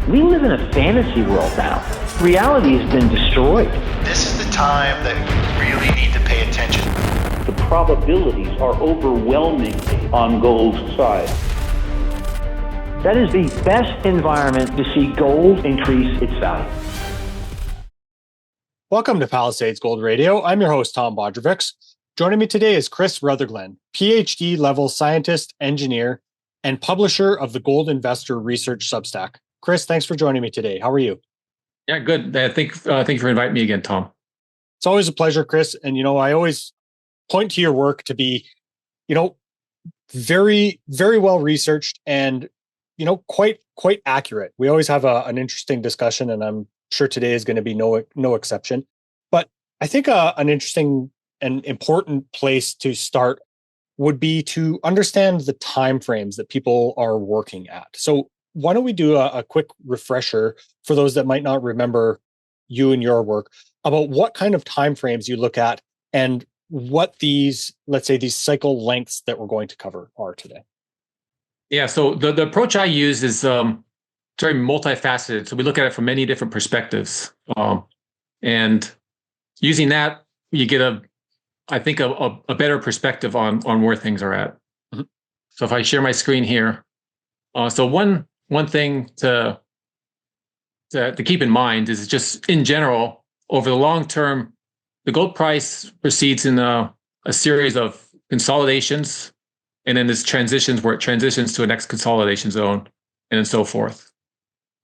We live in a fantasy world now. Reality has been destroyed. This is the time that you really need to pay attention. The probabilities are overwhelming on gold's side. That is the best environment to see gold increase its value. Welcome to Palisade's Gold Radio. I'm your host, Tom Bodrovics. Joining me today is Chris Rutherglen, PhD level scientist, engineer, and publisher of the Gold Investor Research Substack. Chris, thanks for joining me today. How are you? Yeah, good. Thank you for inviting me again, Tom. It's always a pleasure, Chris. And, I always point to your work to be, very, very well researched and, quite accurate. We always have an interesting discussion, and I'm sure today is going to be no exception. But I think an interesting and important place to start would be to understand the timeframes that people are working at. So why don't we do a quick refresher for those that might not remember you and your work about what kind of timeframes you look at and what these cycle lengths that we're going to cover are today. Yeah, so the approach I use is very multifaceted. So we look at it from many different perspectives. And using that, you get a better perspective on where things are at. Mm-hmm. So if I share my screen here, so one thing to keep in mind is just in general, over the long term, the gold price proceeds in a series of consolidations, and then this transitions where it transitions to a next consolidation zone, and then so forth.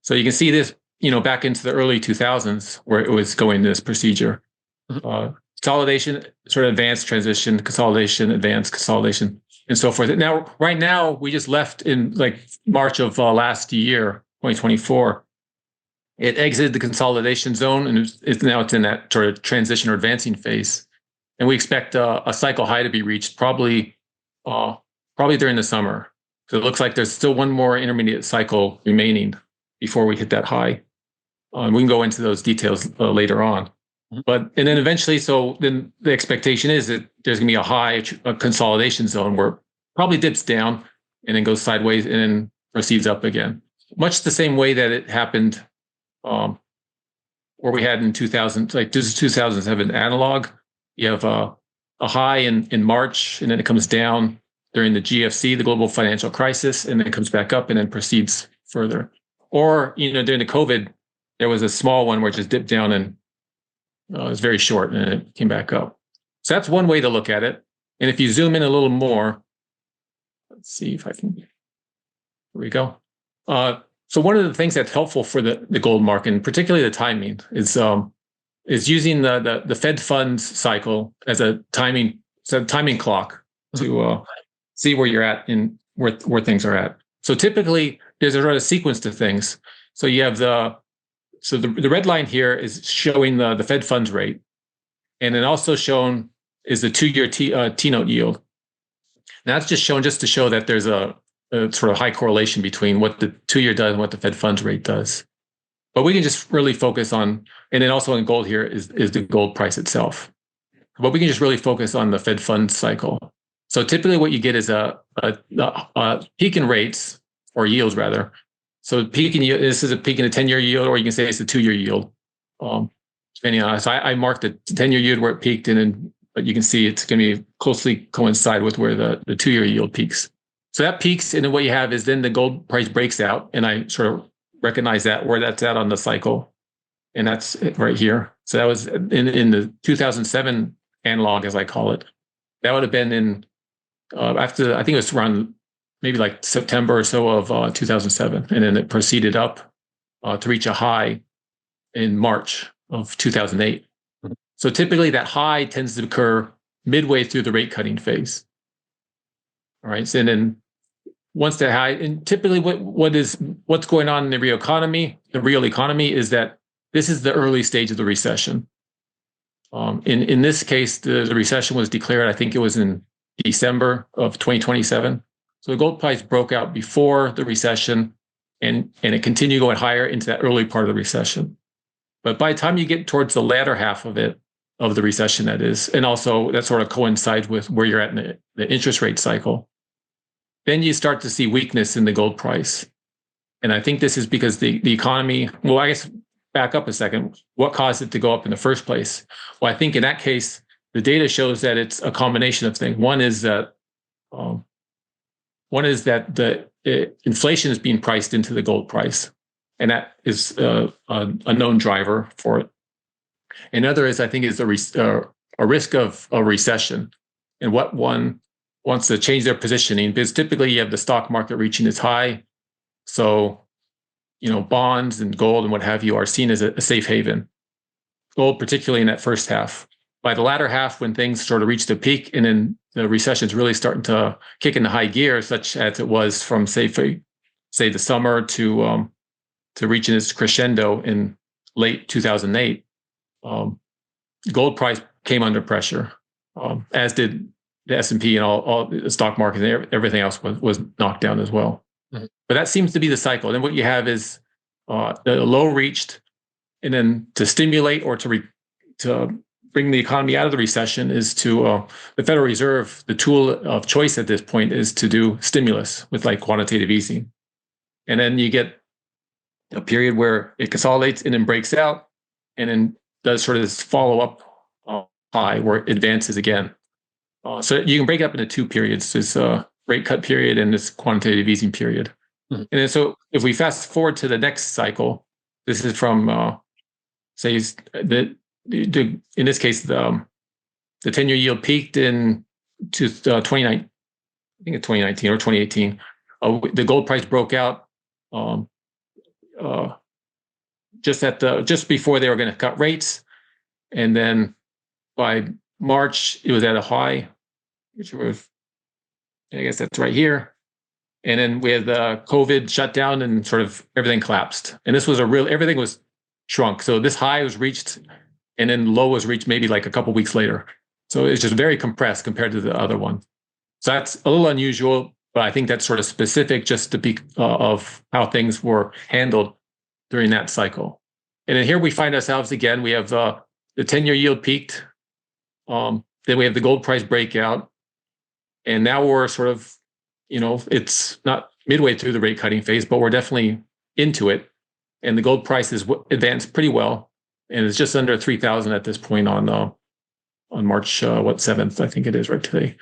So you can see this, back into the early 2000s where it was going this procedure. Mm-hmm. Consolidation, sort of advanced transition, consolidation, advanced consolidation, and so forth. Now, right now, we just left in March of last year, 2024. It exited the consolidation zone, and it's in that sort of transition or advancing phase. And we expect a cycle high to be reached probably during the summer. So it looks like there's still one more intermediate cycle remaining before we hit that high. We can go into those details later on. And then eventually, so then the expectation is that there's going to be a consolidation zone where it probably dips down and then goes sideways and then proceeds up again. Much the same way that it happened where we had in 2000, this is 2007 analog. You have a high in March, and then it comes down during the GFC, the global financial crisis, and then it comes back up and then proceeds further. Or, during the COVID, there was a small one where it just dipped down and it was very short and it came back up. So that's one way to look at it. And if you zoom in a little more, let's see if I can, here we go. So one of the things that's helpful for the gold market, and particularly the timing, is using the Fed funds cycle as a timing clock to see where you're at and where things are at. So typically there's a sequence to things. So you have the red line here is showing the Fed funds rate, and then also shown is the 2-year T-note yield. And that's just shown to show that there's a sort of high correlation between what the 2-year does and what the Fed funds rate does. But we can just really focus on, and then also in gold here is the gold price itself. But we can just really focus on the Fed funds cycle. So typically what you get is a peak in rates, or yields rather. So peak in yield, this is a peak in the 10-year yield, or you can say it's a 2-year yield. Depending on, so I marked the 10-year yield where it peaked, but you can see it's going to be closely coincide with where the 2-year yield peaks. So that peaks, and then what you have is then the gold price breaks out, and I sort of recognize where that's at on the cycle, and that's it right here. So that was in the 2007 analog, as I call it. That would have been in after, I think it was around maybe September or so of 2007. And then it proceeded up to reach a high in March of 2008. Mm-hmm. So typically that high tends to occur midway through the rate cutting phase. All right. So, and then once that high, and typically what's going on in the real economy is that this is the early stage of the recession. In this case, the recession was declared, I think it was in December of 2027. So the gold price broke out before the recession, and it continued going higher into that early part of the recession. But by the time you get towards the latter half of the recession, that is, and also that sort of coincides with where you're at in the interest rate cycle, then you start to see weakness in the gold price. And I think this is because the economy, well, I guess back up a second, what caused it to go up in the first place? Well, I think in that case, the data shows that it's a combination of things. One is that the inflation is being priced into the gold price, and that is a known driver for it. Another is, I think, is a risk of a recession, and what one wants to change their positioning, because typically you have the stock market reaching its high, so bonds and gold and what have you are seen as a safe haven. Gold, particularly in that first half. By the latter half, when things sort of reach the peak, and then the recession is really starting to kick into high gear, such as it was from say the summer to reaching its crescendo in late 2008, gold price came under pressure, as did the S&P and all the stock market, and everything else was knocked down as well. Mm-hmm. But that seems to be the cycle. And what you have is the low reached, and then to stimulate or to bring the economy out of the recession is to the Federal Reserve, the tool of choice at this point is to do stimulus with like quantitative easing. And then you get a period where it consolidates and then breaks out, and then does sort of this follow-up high where it advances again. So you can break it up into two periods, this rate cut period and this quantitative easing period. Mm-hmm. And then so if we fast forward to the next cycle, this is from, say, in this case, the 10-year yield peaked in 2019, I think it's 2019 or 2018. The gold price broke out just before they were going to cut rates, and then by March it was at a high, which was, I guess that's right here. And then we had the COVID shutdown and sort of everything collapsed. And this was everything was shrunk. So this high was reached, and then low was reached maybe like a couple weeks later. So it's just very compressed compared to the other one. So that's a little unusual, but I think that's sort of specific just to be of how things were handled during that cycle. And then here we find ourselves again. We have the 10-year yield peaked. Then we have the gold price breakout. And now we're sort of, it's not midway through the rate cutting phase, but we're definitely into it. And the gold price has advanced pretty well. And it's just under 3,000 at this point on March 7th, I think it is right today.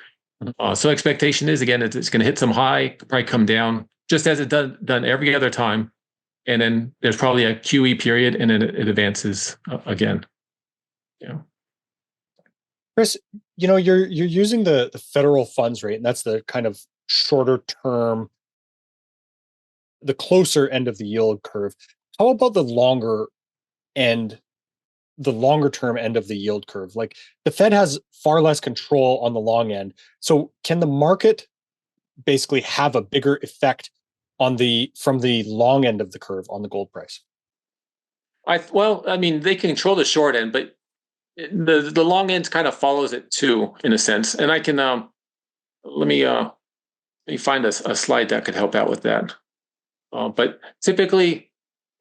So expectation is, again, it's going to hit some high, probably come down, just as it done every other time. And then there's probably a QE period, and then it advances again. Yeah. Chris, you're using the federal funds rate, and that's the kind of shorter term, the closer end of the yield curve. How about the longer term end of the yield curve? Like, the Fed has far less control on the long end. So can the market basically have a bigger effect from the long end of the curve on the gold price? They can control the short end, but the long end kind of follows it too, in a sense. And I can let me find a slide that could help out with that. But typically,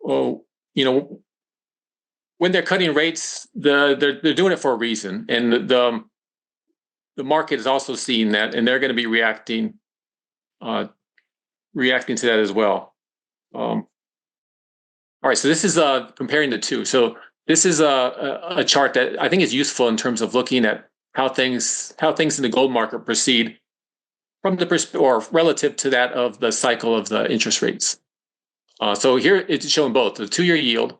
when they're cutting rates, they're doing it for a reason, and the market is also seeing that, and they're going to be reacting to that as well. All right, so this is comparing the two. So this is a chart that I think is useful in terms of looking at how things in the gold market proceed from or relative to that of the cycle of the interest rates. So here it's showing both the 2-year yield,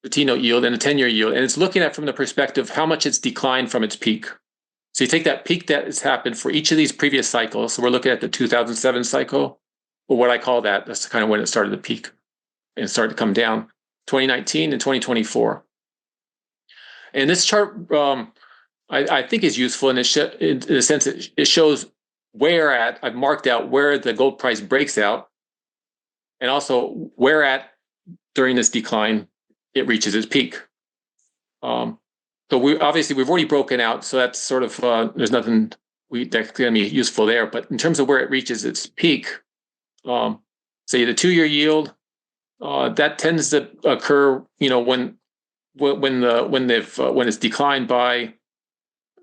the T-note yield, and the 10-year yield, and it's looking at from the perspective how much it's declined from its peak. So you take that peak that has happened for each of these previous cycles. So we're looking at the 2007 cycle, or what I call that's kind of when it started to peak and started to come down, 2019 and 2024. And this chart, I think, is useful in the sense that it shows I've marked out where the gold price breaks out, and also where during this decline it reaches its peak. So we've already broken out, so that's sort of there's nothing that's going to be useful there. But in terms of where it reaches its peak, say the 2-year yield, that tends to occur, when it's declined by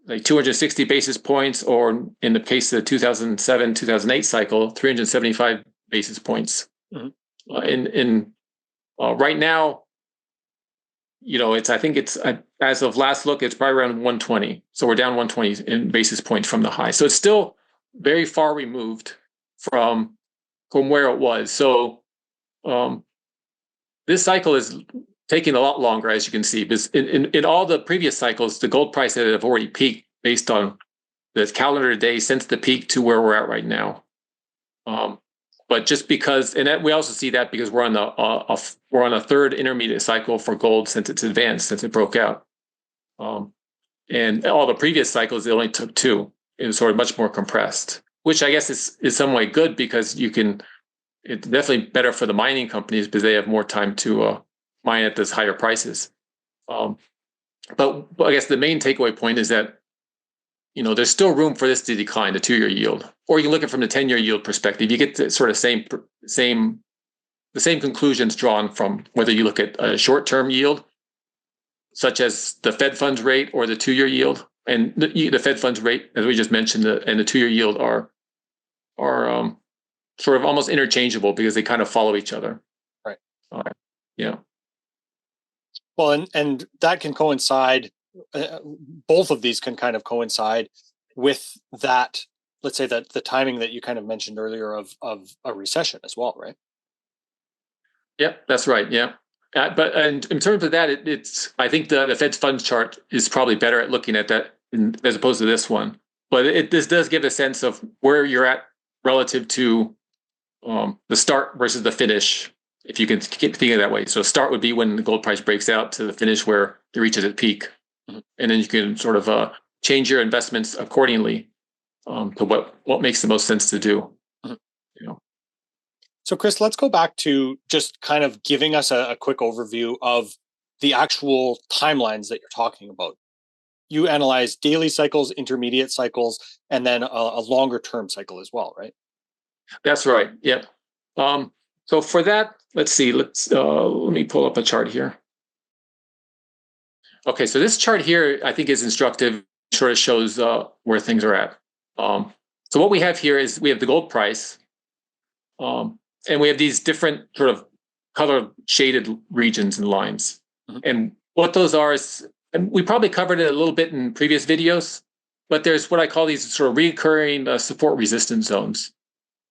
like 260 basis points, or in the case of the 2007-2008 cycle, 375 basis points. Mm-hmm. Right now, I think it's as of last look, it's probably around 120. So we're down 120 in basis points from the high. So it's still very far removed from where it was. So this cycle is taking a lot longer, as you can see, because in all the previous cycles, the gold price had have already peaked based on the calendar day since the peak to where we're at right now. But just because, and we also see that because we're on a third intermediate cycle for gold since it's advanced, since it broke out. And all the previous cycles, it only took two. It was sort of much more compressed, which I guess is some way good because it's definitely better for the mining companies because they have more time to mine at those higher prices. But I guess the main takeaway point is that there's still room for this to decline, the 2-year yield, or you can look at it from the 10-year yield perspective. You get the sort of the same conclusions drawn from whether you look at a short-term yield, such as the Fed funds rate or the 2-year yield. And the Fed funds rate, as we just mentioned, and the 2-year yield are sort of almost interchangeable because they kind of follow each other. Right. Yeah. Well, and that can coincide. Both of these can kind of coincide with that. Let's say that the timing that you kind of mentioned earlier of a recession as well, right? Yeah, that's right. Yeah. But in terms of that, it's I think the Fed's funds chart is probably better at looking at that as opposed to this one. But this does give a sense of where you're at relative to the start versus the finish, if you can keep thinking that way. So start would be when the gold price breaks out to the finish where it reaches its peak. Mm-hmm. And then you can sort of change your investments accordingly to what makes the most sense to do. Mm-hmm. So Chris, let's go back to just kind of giving us a quick overview of the actual timelines that you're talking about. You analyze daily cycles, intermediate cycles, and then a longer term cycle as well, right? That's right. Yep. So for that, let's see. Let me pull up a chart here. Okay, so this chart here I think is instructive. Sort of shows where things are at. So what we have here is we have the gold price, and we have these different sort of color shaded regions and lines. Mm-hmm. And what those are is, and we probably covered it a little bit in previous videos, but there's what I call these sort of recurring support resistance zones.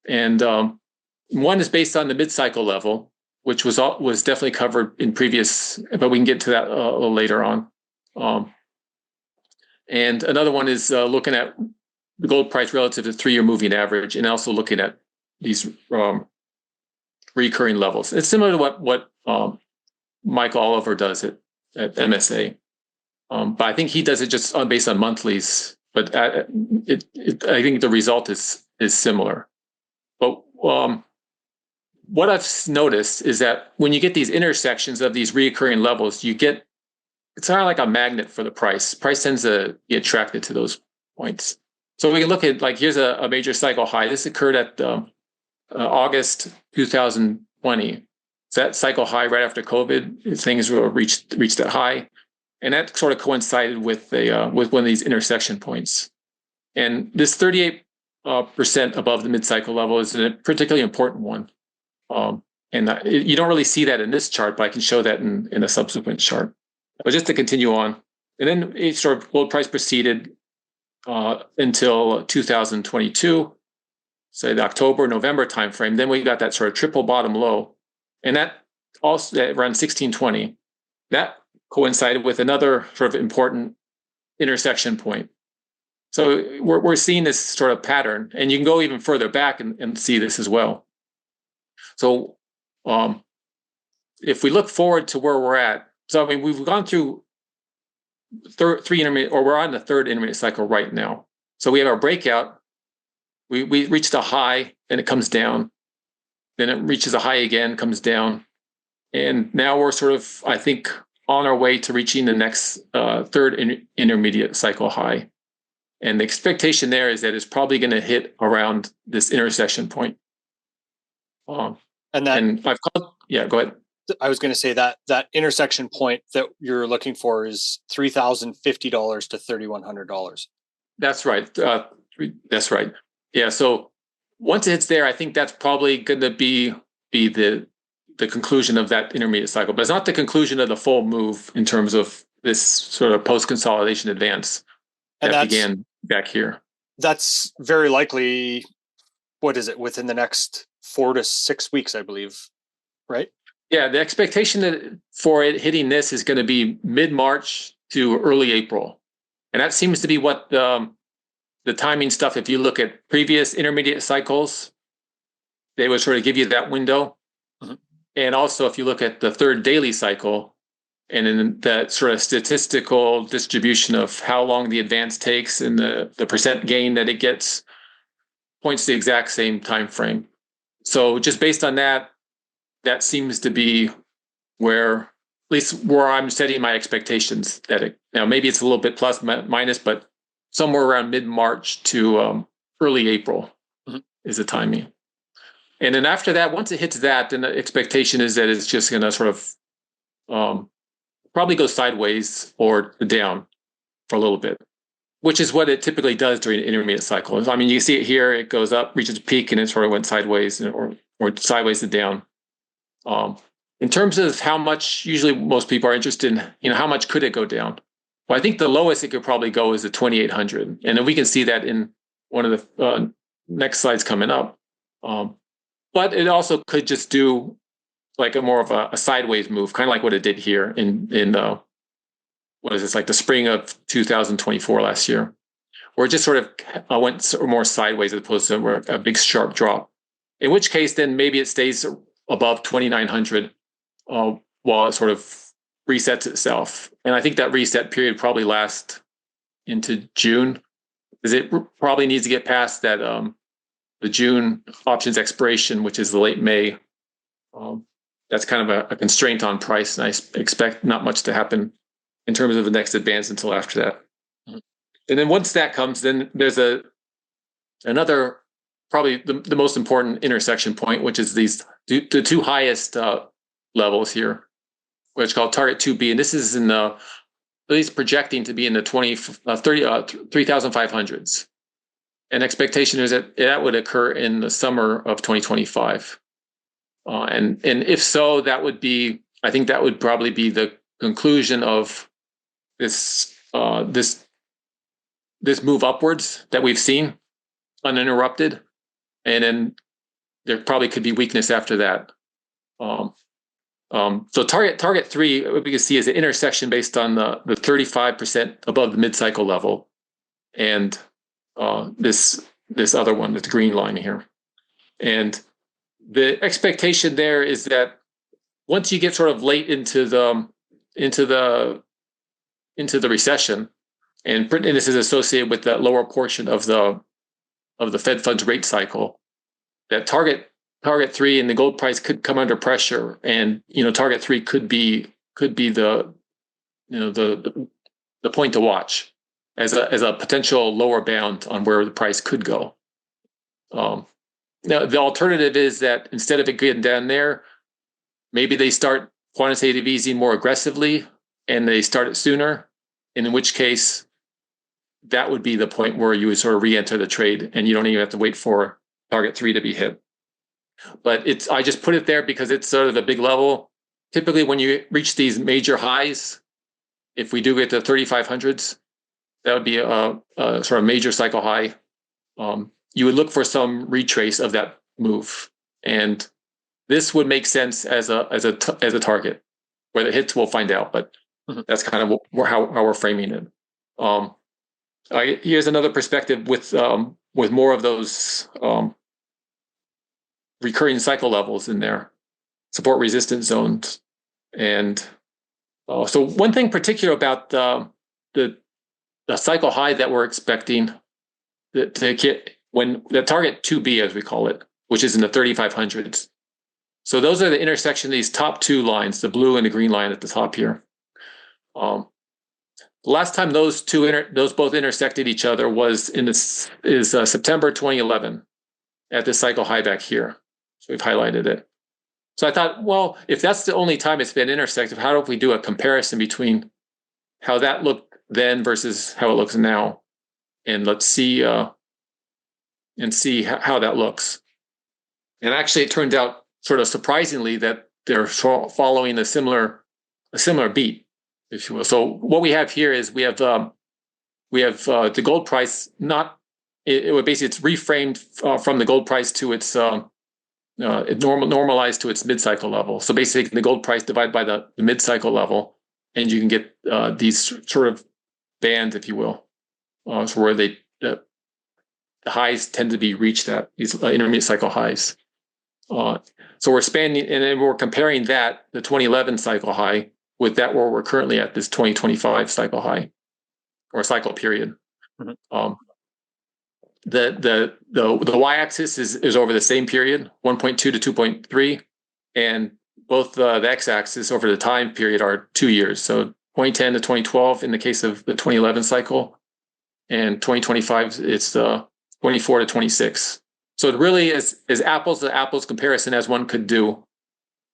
And one is based on the mid-cycle level, which was definitely covered in previous, but we can get to that a little later on. And another one is looking at the gold price relative to the 3-year moving average, and also looking at these recurring levels. It's similar to what Mike Oliver does at MSA, but I think he does it just based on monthlies. But I think the result is similar. But what I've noticed is that when you get these intersections of these recurring levels, it's kind of like a magnet for the price. Price tends to be attracted to those points. So we can look at, like, here's a major cycle high. This occurred at August 2020. So that cycle high right after COVID, things reached that high, and that sort of coincided with one of these intersection points. And this 38% above the mid-cycle level is a particularly important one. And you don't really see that in this chart, but I can show that in a subsequent chart. But just to continue on, and then it sort of gold price proceeded until 2022, say the October, November timeframe. Then we got that sort of triple bottom low, and that also around 1620. That coincided with another sort of important intersection point. So we're seeing this sort of pattern, and you can go even further back and see this as well. So if we look forward to where we're at, so I mean, we've gone through three intermediate, or we're on the third intermediate cycle right now. So we have our breakout. We reached a high, and it comes down. Then it reaches a high again, comes down. And now we're sort of, I think, on our way to reaching the next third intermediate cycle high. And the expectation there is that it's probably going to hit around this intersection point. Yeah, go ahead. I was going to say that intersection point that you're looking for is $3,050 to $3,100. That's right. That's right. Yeah. So once it hits there, I think that's probably going to be the the conclusion of that intermediate cycle, but it's not the conclusion of the full move in terms of this sort of post-consolidation advance that began back here. That's very likely, what is it, within the next 4 to 6 weeks, I believe, right? Yeah, the expectation for it hitting this is going to be mid-March to early April. And that seems to be what the timing stuff, if you look at previous intermediate cycles, they would sort of give you that window. Mm-hmm. And also, if you look at the third daily cycle, and in that sort of statistical distribution of how long the advance takes and the percent gain that it gets, points to the exact same time frame. So just based on that, that seems to be where, at least where I'm setting my expectations. That it, now maybe it's a little bit plus minus, but somewhere around mid-March to early April is the timing. And then after that, once it hits that, then the expectation is that it's just going to sort of probably go sideways or down for a little bit, which is what it typically does during an intermediate cycle. I mean, you see it here, it goes up, reaches a peak, and it sort of went sideways or sideways to down. In terms of how much, usually most people are interested in, how much could it go down? Well, I think the lowest it could probably go is the 2,800. And then we can see that in one of the next slides coming up. But it also could just do like a more of a sideways move, kind of like what it did here in what is this, like the spring of 2024 last year, where it just sort of went more sideways as opposed to a big sharp drop. In which case, then maybe it stays above 2,900 while it sort of resets itself. And I think that reset period probably lasts into June, because it probably needs to get past that the June options expiration, which is the late May. That's kind of a constraint on price, and I expect not much to happen in terms of the next advance until after that. And then once that comes, then there's another, probably the most important intersection point, which is the two highest levels here, which is called target 2B. And this is at least projecting to be in the 3,500s. And expectation is that would occur in the summer of 2025. And if so, that would be, I think that would probably be the conclusion of this move upwards that we've seen uninterrupted. And then there probably could be weakness after that. So target 3, what we can see is an intersection based on the 35% above the mid-cycle level, and this other one, the green line here. And the expectation there is that once you get sort of late into the recession, and this is associated with that lower portion of the Fed funds rate cycle, that target 3 and the gold price could come under pressure, and target 3 could be the point to watch as a potential lower bound on where the price could go. Now the alternative is that instead of it getting down there, maybe they start quantitative easing more aggressively and they start it sooner, in which case that would be the point where you would sort of re-enter the trade and you don't even have to wait for target 3 to be hit. But I just put it there because it's sort of a big level. Typically when you reach these major highs, if we do get to 3,500s, that would be a sort of major cycle high. You would look for some retrace of that move, and this would make sense as a target. Whether it hits, we'll find out, but that's kind of how we're framing it. Here's another perspective with more of those recurring cycle levels in there, support resistance zones, and so one thing particular about the cycle high that we're expecting to hit when the target 2B, as we call it, which is in the 3,500s. So those are the intersection of these top two lines, the blue and the green line at the top here. The last time those both intersected each other was September 2011 at this cycle high back here. So we've highlighted it. So I thought, well, if that's the only time it's been intersected, how do we do a comparison between how that looked then versus how it looks now? And let's see how that looks. And actually, it turned out sort of surprisingly that they're following a similar beat, if you will. So what we have here is we have the gold price basically it's reframed from the gold price to its it normalized to its mid-cycle level. So basically the gold price divided by the mid-cycle level, and you can get these sort of bands, if you will, so where the highs tend to be reached at these intermediate cycle highs. So we're spanning, and then we're comparing that, the 2011 cycle high, with that where we're currently at this 2025 cycle high or cycle period. Mm-hmm. The y-axis is over the same period, 1.2 to 2.3, and both the x-axis over the time period are 2 years. So 2010 to 2012 in the case of the 2011 cycle, and 2025 it's the 24 to 26. So it really is apples to apples comparison as one could do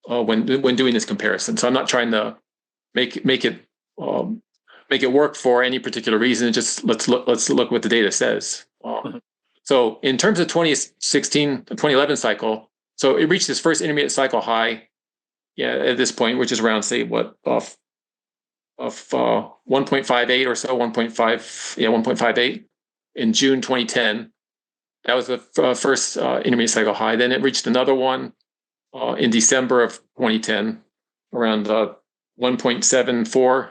when doing this comparison. So I'm not trying to make it work for any particular reason. Just let's look what the data says. So in terms of 2011 cycle, so it reached its first intermediate cycle high, at this point, which is around, say, of 1.58 or so, 1.58 in June 2010. That was the first intermediate cycle high. Then it reached another one in December of 2010, around 1.74,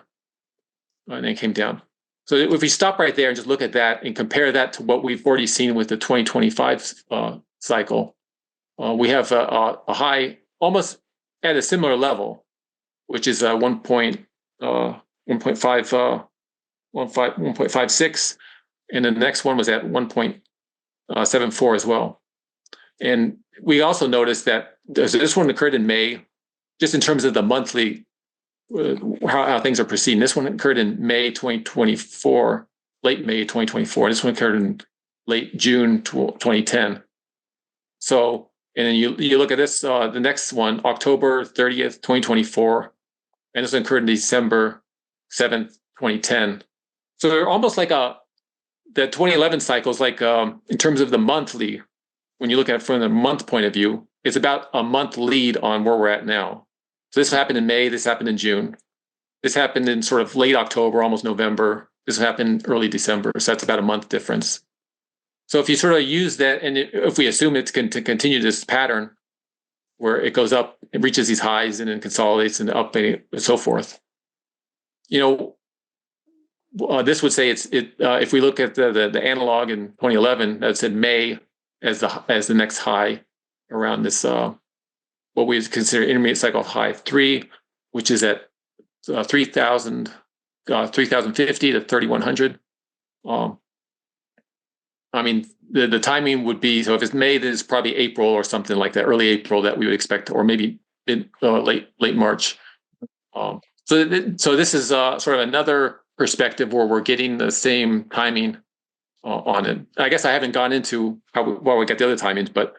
and then it came down. So if we stop right there and just look at that and compare that to what we've already seen with the 2025 cycle, we have a high almost at a similar level, which is 1.56, and the next one was at 1.74 as well. And we also noticed that this one occurred in May, just in terms of the monthly, how things are proceeding. This one occurred in May 2024, late May 2024. This one occurred in late June 2010. So, and then you look at this, the next one, October 30th, 2024, and this one occurred in December 7th, 2010. So they're almost like the 2011 cycles, like in terms of the monthly, when you look at it from the month point of view, it's about a month lead on where we're at now. So this happened in May, this happened in June. This happened in sort of late October, almost November. This happened early December. So that's about a month difference. So if you sort of use that, and if we assume it's going to continue this pattern where it goes up, it reaches these highs and then consolidates and up and so forth, this would say if we look at the analog in 2011, that said May as the next high around this what we consider intermediate cycle high 3, which is at 3,050 to 3,100. I mean, the timing would be, so if it's May, then it's probably April or something like that, early April that we would expect, or maybe late March. So this is sort of another perspective where we're getting the same timing on it. I guess I haven't gone into how we get the other timings, but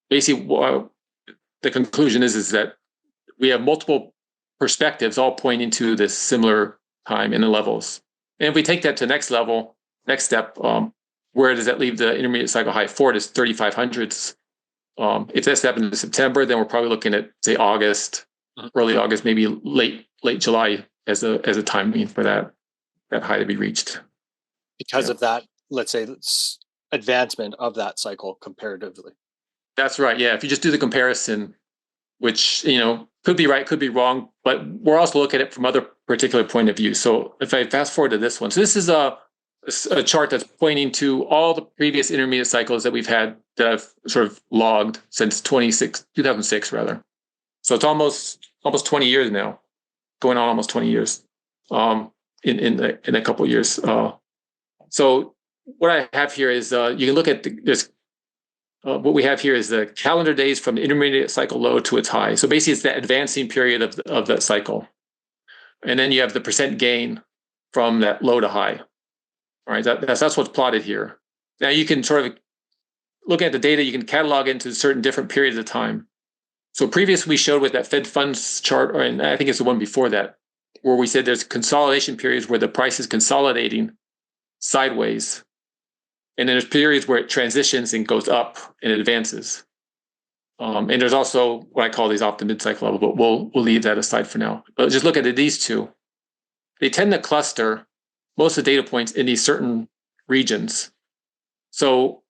basically the conclusion is that we have multiple perspectives all pointing to this similar time in the levels. And if we take that to next step, where does that leave the intermediate cycle high 4 to 3,500s? If that's happened in September, then we're probably looking at, say, August, early August, maybe late July as a timing for that high to be reached. Because of that, let's say, advancement of that cycle comparatively. That's right. Yeah. If you just do the comparison, which, could be right, could be wrong, but we're also looking at it from other particular point of view. So if I fast forward to this one, so this is a chart that's pointing to all the previous intermediate cycles that we've had that I've sort of logged since 2006 rather. So it's almost 20 years now, going on almost 20 years in a couple of years. So what I have here is you can look at this. What we have here is the calendar days from the intermediate cycle low to its high. So basically, it's the advancing period of that cycle. And then you have the percent gain from that low to high. All right, that's what's plotted here. Now you can sort of look at the data, you can catalog into certain different periods of time. So previous we showed with that Fed funds chart, and I think it's the one before that, where we said there's consolidation periods where the price is consolidating sideways. And then there's periods where it transitions and goes up and advances. And there's also what I call these off the mid-cycle level, but we'll leave that aside for now. But just look at these two. They tend to cluster most of the data points in these certain regions. So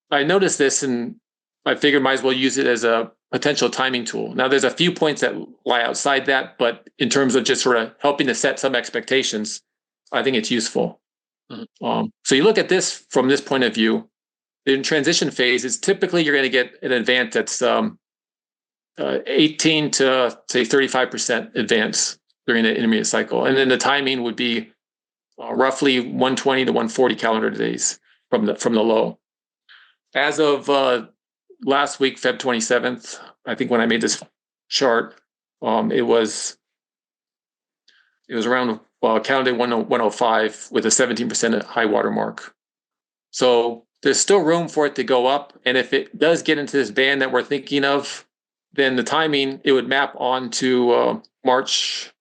I noticed this, and I figured might as well use it as a potential timing tool. Now, there's a few points that lie outside that, but in terms of just sort of helping to set some expectations, I think it's useful. So you look at this from this point of view. In transition phase, it's typically you're going to get an advance that's 18 to say 35% advance during the intermediate cycle, and then the timing would be roughly 120 to 140 calendar days from the low. As of last week, Feb 27th, I think when I made this chart, it was around calendar 105 with a 17% high water mark. So there's still room for it to go up. And if it does get into this band that we're thinking of, then the timing, it would map on to March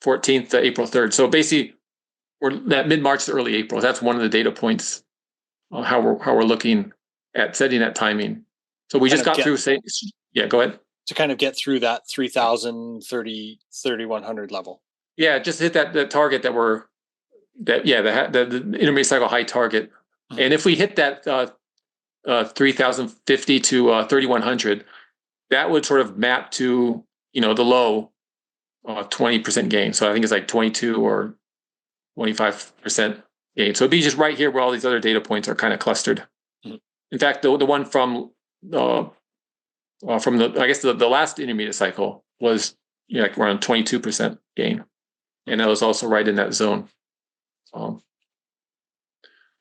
14th to April 3rd. So basically, we're that mid-March to early April. That's one of the data points how we're looking at setting that timing. So we just got through saying, yeah, go ahead. To kind of get through that 3,000, 3,100 level. Yeah, just hit that target the intermediate cycle high target. Mm-hmm. And if we hit that 3,050 to 3,100, that would sort of map to, the low 20% gain. So I think it's like 22 or 25% gain. So it'd be just right here where all these other data points are kind of clustered. Mm-hmm. In fact, the one from the last intermediate cycle was like around 22% gain, and that was also right in that zone.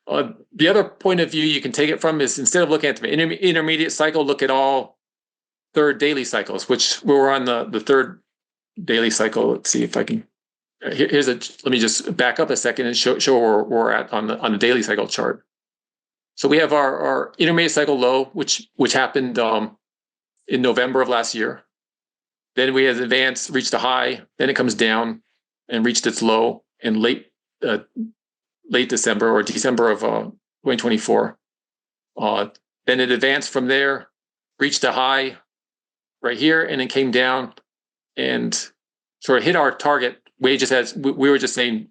The other point of view you can take it from is, instead of looking at the intermediate cycle, look at all third daily cycles, which we're on the third daily cycle. Let's see if I can. Let me just back up a second and show where we're at on the daily cycle chart. So we have our intermediate cycle low, which happened in November of last year. Then we had advance, reached a high, then it comes down and reached its low in late December or December of 2024. Then it advanced from there, reached a high right here, and then came down and sort of hit our target. We were just saying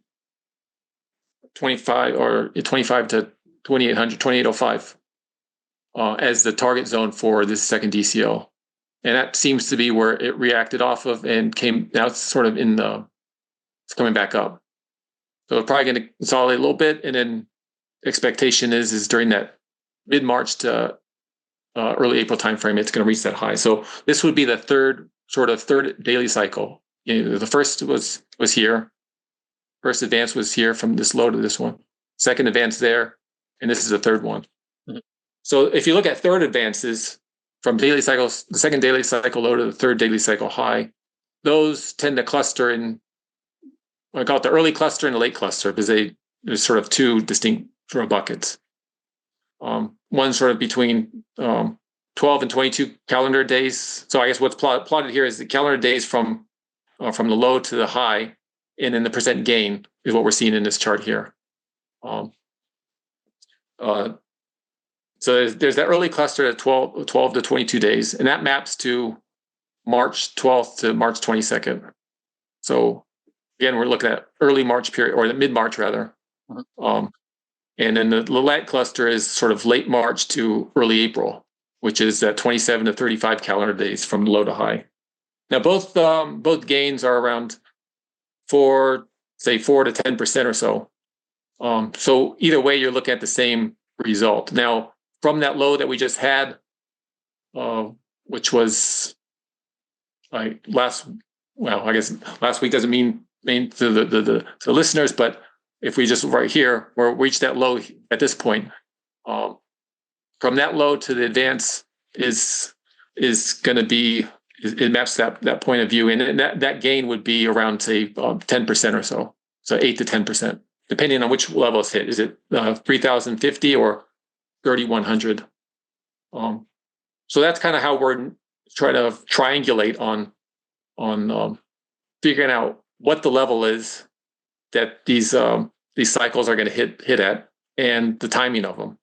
25 to 2800, 2805 as the target zone for this second DCL. And that seems to be where it reacted off of and now it's sort of it's coming back up. So it's probably going to consolidate a little bit, and then expectation is during that mid-March to early April timeframe, it's going to reach that high. So this would be the third daily cycle. The first was here. First advance was here from this low to this one. Second advance there, and this is the third one. Mm-hmm. So if you look at third advances from daily cycles, the second daily cycle low to the third daily cycle high, those tend to cluster in, I call it the early cluster and the late cluster, because there's sort of two distinct sort of buckets. One sort of between 12 and 22 calendar days. So I guess what's plotted here is the calendar days from the low to the high, and then the percent gain is what we're seeing in this chart here. So there's that early cluster at 12 to 22 days, and that maps to March 12th to March 22nd. So again, we're looking at early March period, or the mid-March rather. And then the late cluster is sort of late March to early April, which is at 27 to 35 calendar days from low to high. Now, both gains are around 4 to 10% or so. So either way, you're looking at the same result. Now, from that low that we just had, which was last week doesn't mean to the listeners, but if we just right here, where we reached that low at this point, from that low to the advance is going to be, it maps that point of view, and that gain would be around, say, 10% or so 8 to 10%, depending on which level it's hit. Is it 3,050 or 3,100? So that's kind of how we're trying to triangulate on figuring out what the level is that these cycles are going to hit at, and the timing of them.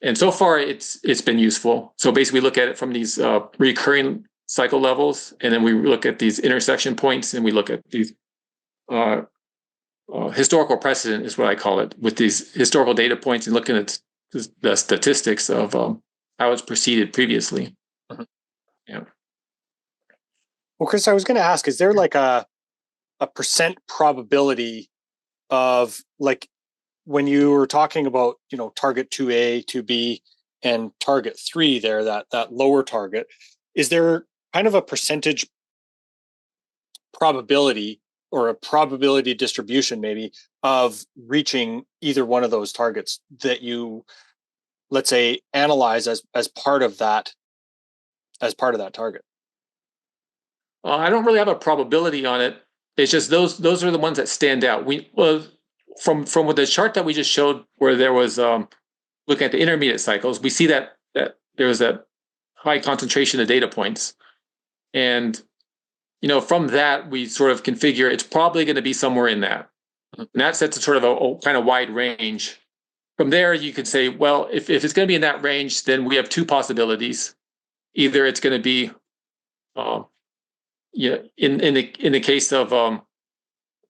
And so far, it's been useful. So basically, we look at it from these recurring cycle levels, and then we look at these intersection points, and we look at these historical precedent is what I call it, with these historical data points and looking at the statistics of how it's proceeded previously. Mhm. Yeah. Well, Chris, I was going to ask, is there like a percent probability of, like, when you were talking about, target 2A, 2B, and target 3 there, that lower target, is there kind of a percentage probability or a probability distribution maybe of reaching either one of those targets that you, let's say, analyze as part of that target? I don't really have a probability on it. It's just those are the ones that stand out. From what the chart that we just showed, where there was looking at the intermediate cycles, we see that there was that high concentration of data points, and from that we sort of configure it's probably going to be somewhere in that, and that sets a sort of a kind of wide range. From there, you could say, well, if it's going to be in that range, then we have two possibilities. Either it's going to be in the case of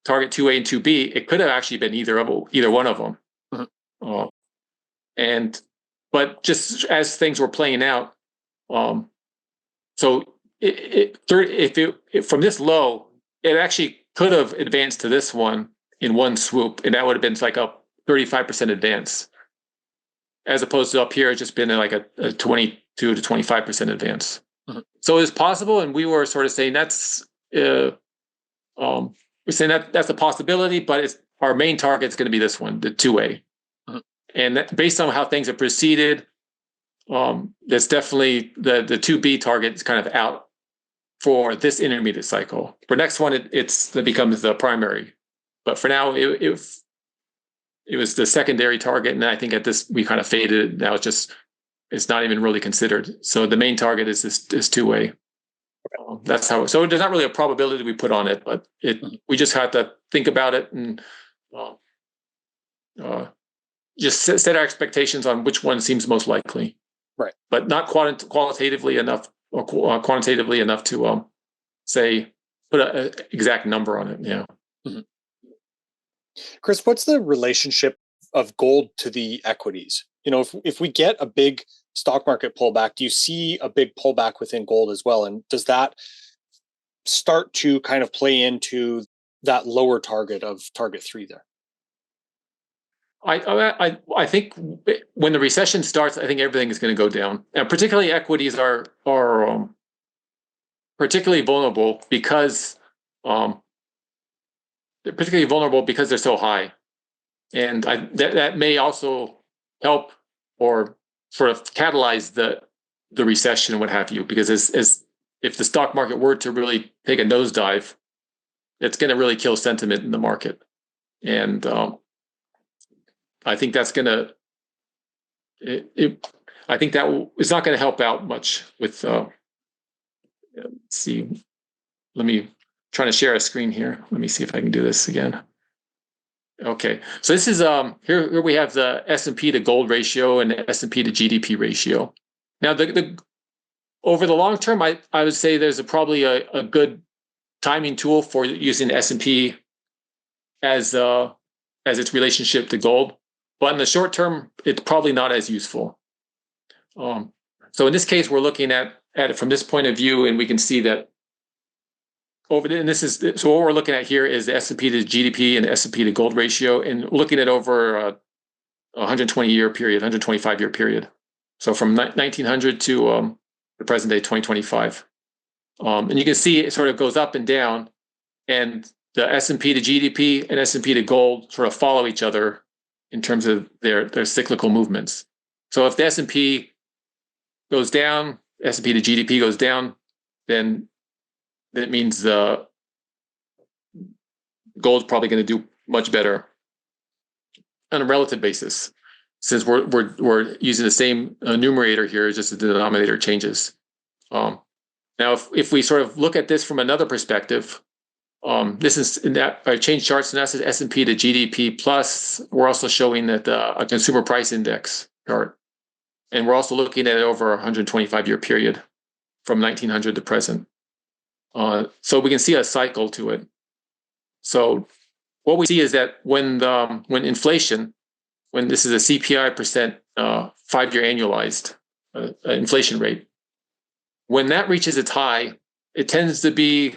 target 2A and 2B, it could have actually been either one of them. Mm-hmm. But just as things were playing out, so from this low, it actually could have advanced to this one in one swoop, and that would have been like a 35% advance, as opposed to up here, it's just been like a 22 to 25% advance. Mm-hmm. So it's possible, and we were sort of saying that's we're saying that's a possibility, but our main target is going to be this one, the 2A. Mm-hmm. And based on how things have proceeded, that's definitely the 2B target is kind of out for this intermediate cycle. For next one, it becomes the primary. But for now, it was the secondary target, and I think at this we kind of faded. Now it's not even really considered. So the main target is this 2A. That's how. So there's not really a probability we put on it, but we just have to think about it and just set our expectations on which one seems most likely. Right. But not qualitatively enough or quantitatively enough to say put an exact number on it. Yeah. Mm-hmm. Chris, what's the relationship of gold to the equities? If we get a big stock market pullback, do you see a big pullback within gold as well? And does that start to kind of play into that lower target of target 3 there? I think when the recession starts, I think everything is going to go down, and particularly equities are particularly vulnerable because they're so high, and that may also help or sort of catalyze the recession and what have you. Because as if the stock market were to really take a nosedive, it's going to really kill sentiment in the market, and I think that's going to. I think it's not going to help out much with. Let's see, let me try to share a screen here. Let me see if I can do this again. Okay, so this is here we have the S&P to gold ratio and the S&P to GDP ratio. Now, over the long term, I would say there's probably a good timing tool for using the S&P as its relationship to gold, but in the short term, it's probably not as useful. So in this case, we're looking at it from this point of view, and we can see that. So what we're looking at here is the S&P to GDP and the S&P to gold ratio, and looking at over a 120-year period, 125-year period. So from 1900 to the present day, 2025. And you can see it sort of goes up and down, and the S&P to GDP and S&P to gold sort of follow each other in terms of their cyclical movements. So if the S&P goes down, S&P to GDP goes down, then it means gold's probably going to do much better on a relative basis, since we're using the same numerator here, just the denominator changes. Now, if we sort of look at this from another perspective, this is in that I changed charts, and that's the S&P to GDP plus. We're also showing that a consumer price index chart. And we're also looking at it over a 125-year period from 1900 to present. So we can see a cycle to it. So what we see is that when inflation, when this is a CPI percent 5-year annualized inflation rate, when that reaches its high, it tends to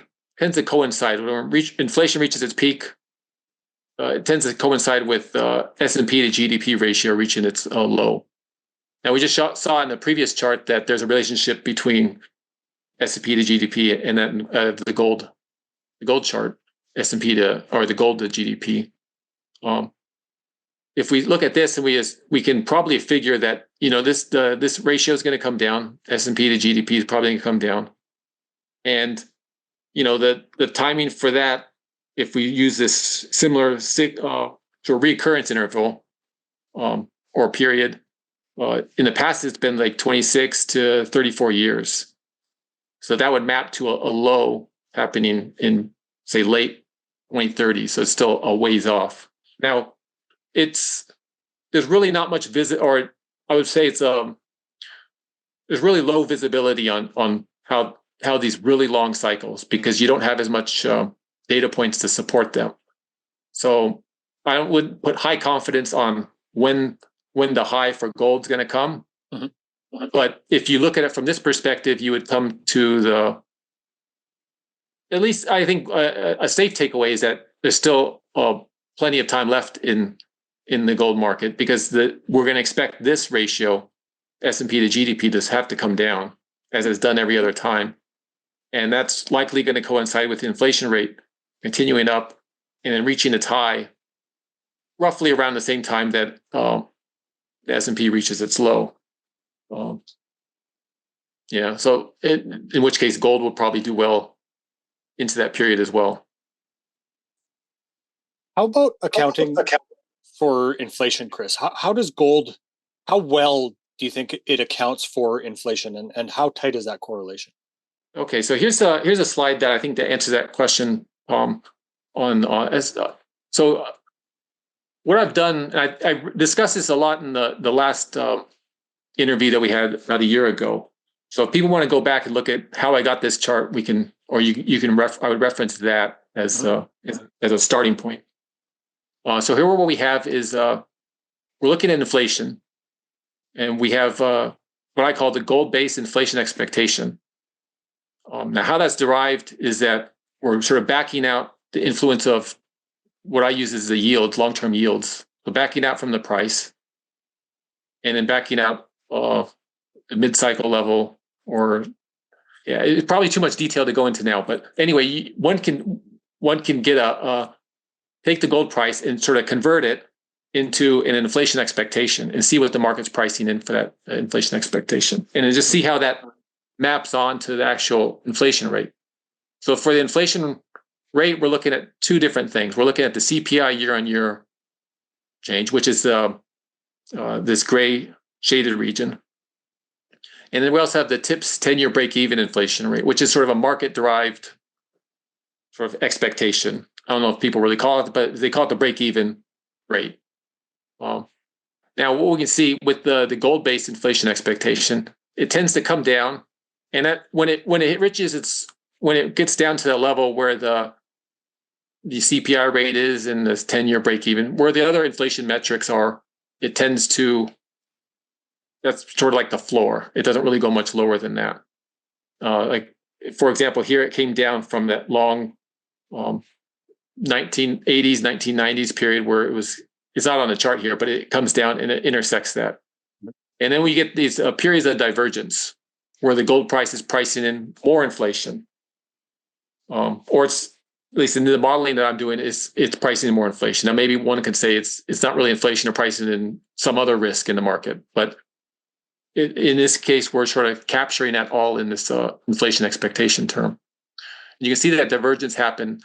coincide. When inflation reaches its peak, it tends to coincide with S&P to GDP ratio reaching its low. Now, we just saw in the previous chart that there's a relationship between S&P to GDP and then the gold chart, S&P to, or the gold to GDP. If we look at this, and we can probably figure that, this ratio is going to come down. S&P to GDP is probably going to come down, and the timing for that, if we use this similar to a recurrence interval or period, in the past it's been like 26 to 34 years. So that would map to a low happening in, say, late 2030. So it's still a ways off. Now, there's really not much or I would say there's really low visibility on how these really long cycles, because you don't have as much data points to support them. So I wouldn't put high confidence on when the high for gold's going to come. Mm-hmm. But if you look at it from this perspective, you would come to at least I think a safe takeaway is that there's still plenty of time left in the gold market, because we're going to expect this ratio, S&P to GDP, to have to come down, as it's done every other time. And that's likely going to coincide with the inflation rate continuing up and then reaching its high roughly around the same time that the S&P reaches its low. So in which case gold will probably do well into that period as well. How about accounting for inflation, Chris? How well do you think it accounts for inflation, and how tight is that correlation? Okay, so here's a slide that I think to answer that question. So what I've done, I discussed this a lot in the last interview that we had about a year ago. So if people want to go back and look at how I got this chart, we can, or you can I would reference that as a starting point. So here what we have is we're looking at inflation, and we have what I call the gold-based inflation expectation. Now, how that's derived is that we're sort of backing out the influence of what I use as the yields, long-term yields. So backing out from the price, and then backing out the mid-cycle level, it's probably too much detail to go into now. But anyway, one can get take the gold price and sort of convert it into an inflation expectation and see what the market's pricing in for that inflation expectation, and then just see how that maps on to the actual inflation rate. So for the inflation rate, we're looking at two different things. We're looking at the CPI year-on-year change, which is this gray shaded region. And then we also have the TIPS 10-year break-even inflation rate, which is sort of a market-derived sort of expectation. I don't know if people really call it, but they call it the break-even rate. Now, what we can see with the gold-based inflation expectation, it tends to come down, and that when it gets down to the level where the CPI rate is and this 10-year break-even, where the other inflation metrics are, it tends to, that's sort of like the floor. It doesn't really go much lower than that. Like, for example, here it came down from that long 1980s, 1990s period where it's not on the chart here, but it comes down and it intersects that. And then we get these periods of divergence where the gold price is pricing in more inflation. Or it's, at least in the modeling that I'm doing, it's pricing in more inflation. Now, maybe one could say it's not really inflation or pricing in some other risk in the market, but in this case, we're sort of capturing that all in this inflation expectation term. And you can see that divergence happen.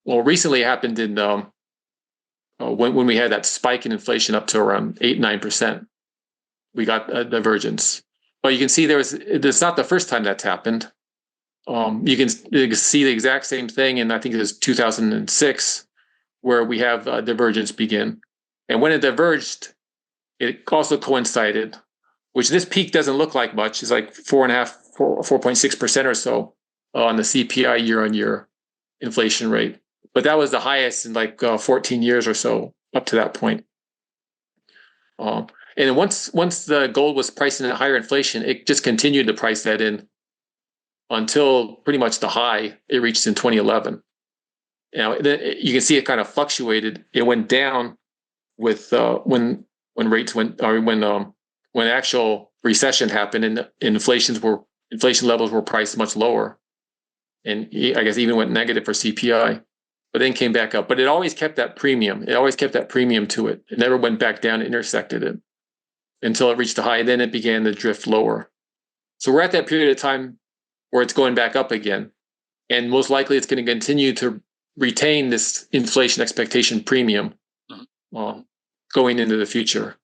Recently it happened in when we had that spike in inflation up to around 8-9%. We got a divergence. But you can see it's not the first time that's happened. You can see the exact same thing in, I think it was 2006, where we have divergence begin. And when it diverged, it also coincided, which this peak doesn't look like much. It's like 4.6% or so on the CPI year-on-year inflation rate. But that was the highest in like 14 years or so up to that point. And then once the gold was pricing at higher inflation, it just continued to price that in until pretty much the high it reached in 2011. You can see it kind of fluctuated. It went down with when rates went, or when actual recession happened, and inflation levels were priced much lower, and I guess even went negative for CPI, but then came back up. But it always kept that premium. It always kept that premium to it. It never went back down, intersected it until it reached a high. Then it began to drift lower. So we're at that period of time where it's going back up again, and most likely it's going to continue to retain this inflation expectation premium going into the future.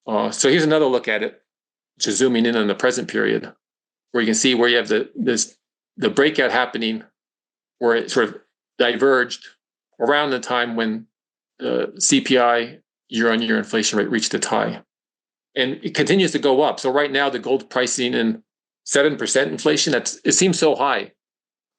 So here's another look at it, just zooming in on the present period, where you can see where you have the breakout happening, where it sort of diverged around the time when the CPI year-on-year inflation rate reached its high, and it continues to go up. So right now, the gold pricing in 7% inflation, it seems so high,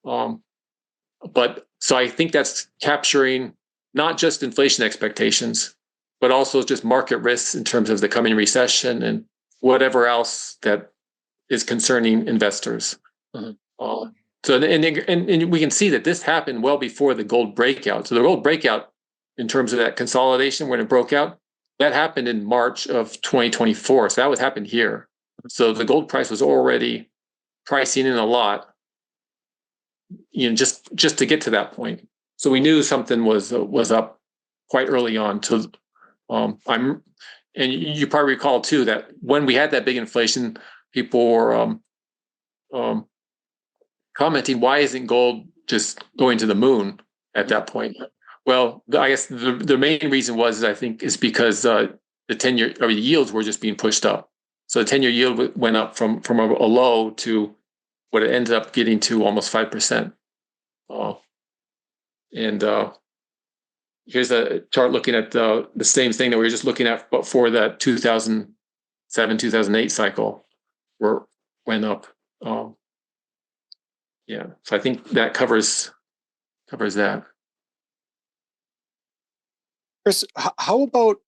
but so I think that's capturing not just inflation expectations, but also just market risks in terms of the coming recession and whatever else that is concerning investors. So and we can see that this happened well before the gold breakout. So the gold breakout, in terms of that consolidation when it broke out, that happened in March of 2024. So that happened here. So the gold price was already pricing in a lot, just to get to that point. So we knew something was up quite early on. And you probably recall too that when we had that big inflation, people were commenting, why isn't gold just going to the moon at that point? Well, I guess the main reason is because the 10-year or the yields were just being pushed up. So the 10-year yield went up from a low to what it ended up getting to almost 5%. Here's a chart looking at the same thing that we were just looking at before that 2007, 2008 cycle, where it went up. So I think that covers that. Chris, how about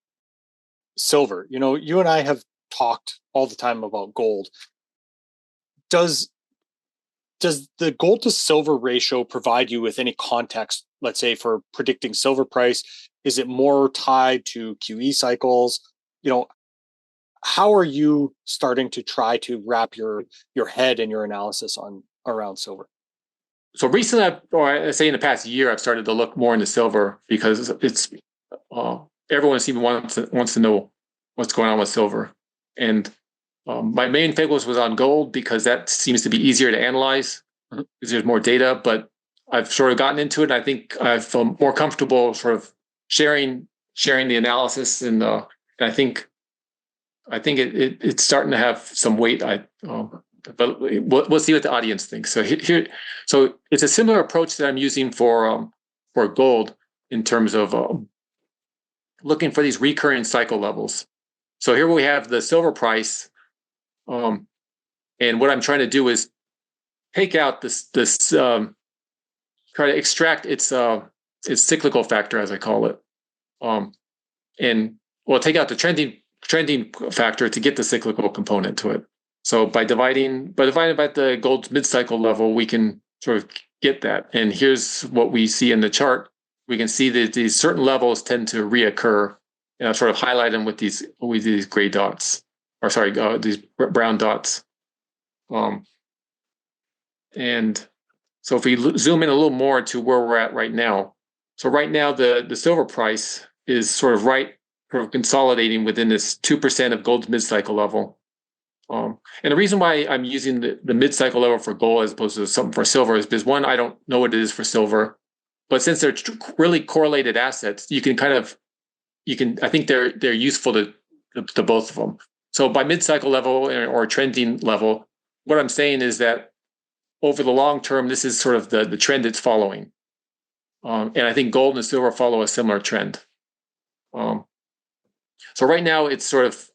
silver? You and I have talked all the time about gold. Does the gold to silver ratio provide you with any context, let's say, for predicting silver price? Is it more tied to QE cycles? How are you starting to try to wrap your head and your analysis around silver? So recently, I say in the past year, I've started to look more into silver because it's everyone wants to know what's going on with silver, and my main focus was on gold because that seems to be easier to analyze because there's more data. But I've sort of gotten into it. And I think I feel more comfortable sort of sharing the analysis, and I think it's starting to have some weight. But we'll see what the audience thinks. So so it's a similar approach that I'm using for gold in terms of looking for these recurring cycle levels. So here we have the silver price, and what I'm trying to do is take out this try to extract its cyclical factor, as I call it, and take out the trending factor to get the cyclical component to it. So by dividing by the gold's mid-cycle level, we can sort of get that. And here's what we see in the chart. We can see that these certain levels tend to reoccur, and I've sort of highlighted them with these gray dots, these brown dots. And so if we zoom in a little more to where we're at right now. So right now, the silver price is sort of consolidating within this 2% of gold's mid-cycle level. And the reason why I'm using the mid-cycle level for gold as opposed to something for silver is because, one, I don't know what it is for silver, but since they're really correlated assets, I think they're useful to both of them. So by mid-cycle level or trending level, what I'm saying is that over the long term, this is sort of the trend it's following. And I think gold and silver follow a similar trend. So right now, it's sort of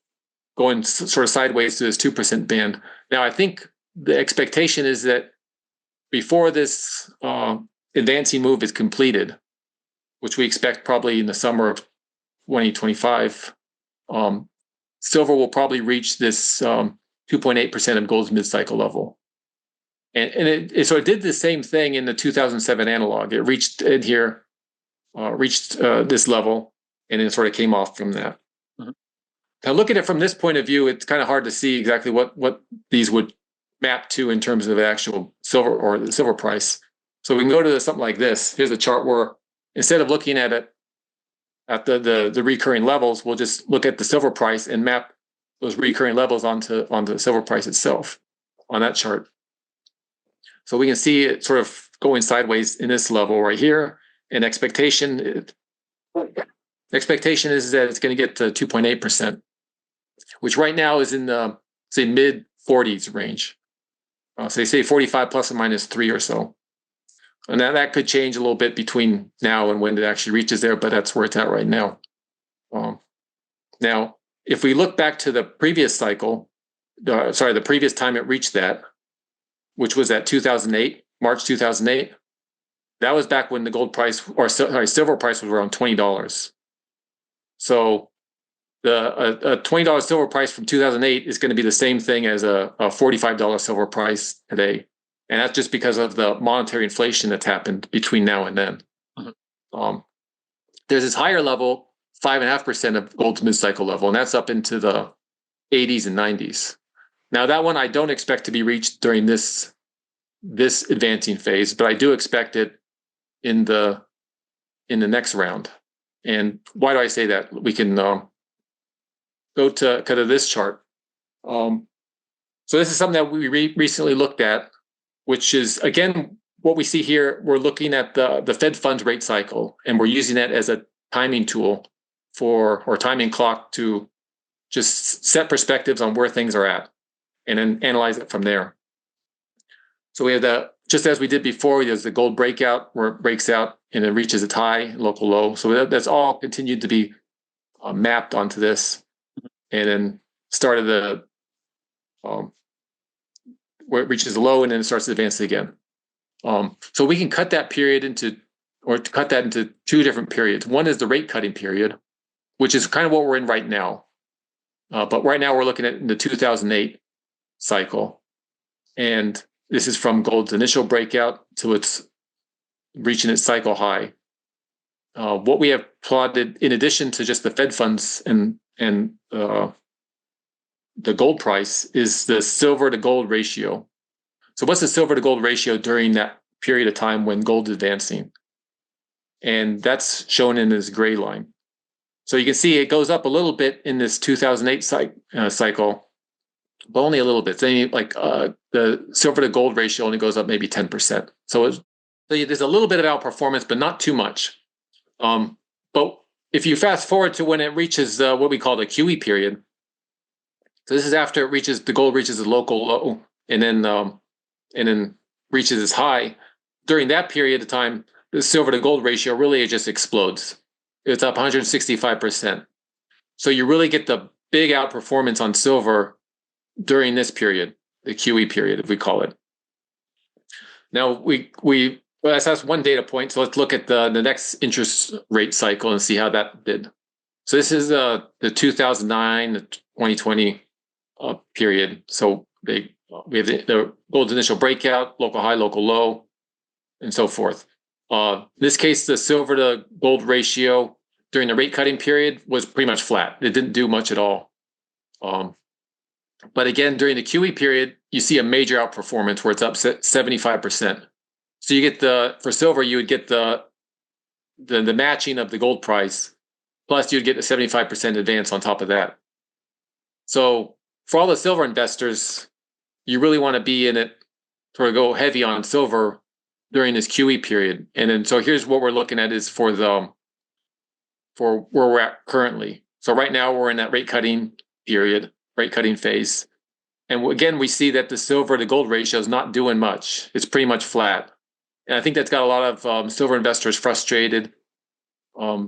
going sort of sideways to this 2% band. Now, I think the expectation is that before this advancing move is completed, which we expect probably in the summer of 2025, silver will probably reach this 2.8% of gold's mid-cycle level. And it sort of did the same thing in the 2007 analog. It reached in here, this level, and then sort of came off from that. Mm-hmm. Now, looking at it from this point of view, it's kind of hard to see exactly what these would map to in terms of actual silver or the silver price. So we can go to something like this. Here's a chart where instead of looking at it at the recurring levels, we'll just look at the silver price and map those recurring levels onto the silver price itself on that chart. So we can see it sort of going sideways in this level right here. And expectation is that it's going to get to 2.8%, which right now is in the, say, mid 40s range. So they say 45 plus or minus 3 or so. And that could change a little bit between now and when it actually reaches there, but that's where it's at right now. Now, if we look back to the previous cycle, the previous time it reached that, which was at 2008, March 2008, that was back when the gold price, or silver price was around $20. So a $20 silver price from 2008 is going to be the same thing as a $45 silver price today. And that's just because of the monetary inflation that's happened between now and then. Mm-hmm. There's this higher level, 5.5% of gold's mid-cycle level, and that's up into the 80s and 90s. Now, that one I don't expect to be reached during this advancing phase, but I do expect it in the next round. And why do I say that? We can go to kind of this chart. So this is something that we recently looked at, which is, again, what we see here. We're looking at the Fed funds rate cycle, and we're using that as a timing tool or timing clock to just set perspectives on where things are at and then analyze it from there. So we have just as we did before, there's the gold breakout where it breaks out and it reaches its high, local low. So that's all continued to be mapped onto this, and then started the where it reaches a low and then it starts to advance again. So we can cut that period into two different periods. One is the rate cutting period, which is kind of what we're in right now. But right now we're looking at the 2008 cycle. And this is from gold's initial breakout to its reaching its cycle high. What we have plotted, in addition to just the Fed funds and the gold price, is the silver to gold ratio. So what's the silver to gold ratio during that period of time when gold is advancing? And that's shown in this gray line. So you can see it goes up a little bit in this 2008 cycle, but only a little bit. So the silver to gold ratio only goes up maybe 10%. So there's a little bit of outperformance, but not too much. But if you fast forward to when it reaches what we call the HUI period, so this is after the gold reaches the local low and then reaches its high. During that period of time, the silver to gold ratio really just explodes. It's up 165%. So you really get the big outperformance on silver during this period, the QE period, if we call it. Now that's one data point. So let's look at the next interest rate cycle and see how that did. So this is the 2009 to 2020 period. So we have the gold's initial breakout, local high, local low, and so forth. In this case, the silver to gold ratio during the rate cutting period was pretty much flat. It didn't do much at all. But again, during the QE period, you see a major outperformance where it's up 75%. So you get for silver, you would get the matching of the gold price, plus you'd get a 75% advance on top of that. So for all the silver investors, you really want to be in it, sort of go heavy on silver during this QE period. And then, so here's what we're looking at is for where we're at currently. So right now we're in that rate cutting phase. And again, we see that the silver to gold ratio is not doing much. It's pretty much flat. And I think that's got a lot of silver investors frustrated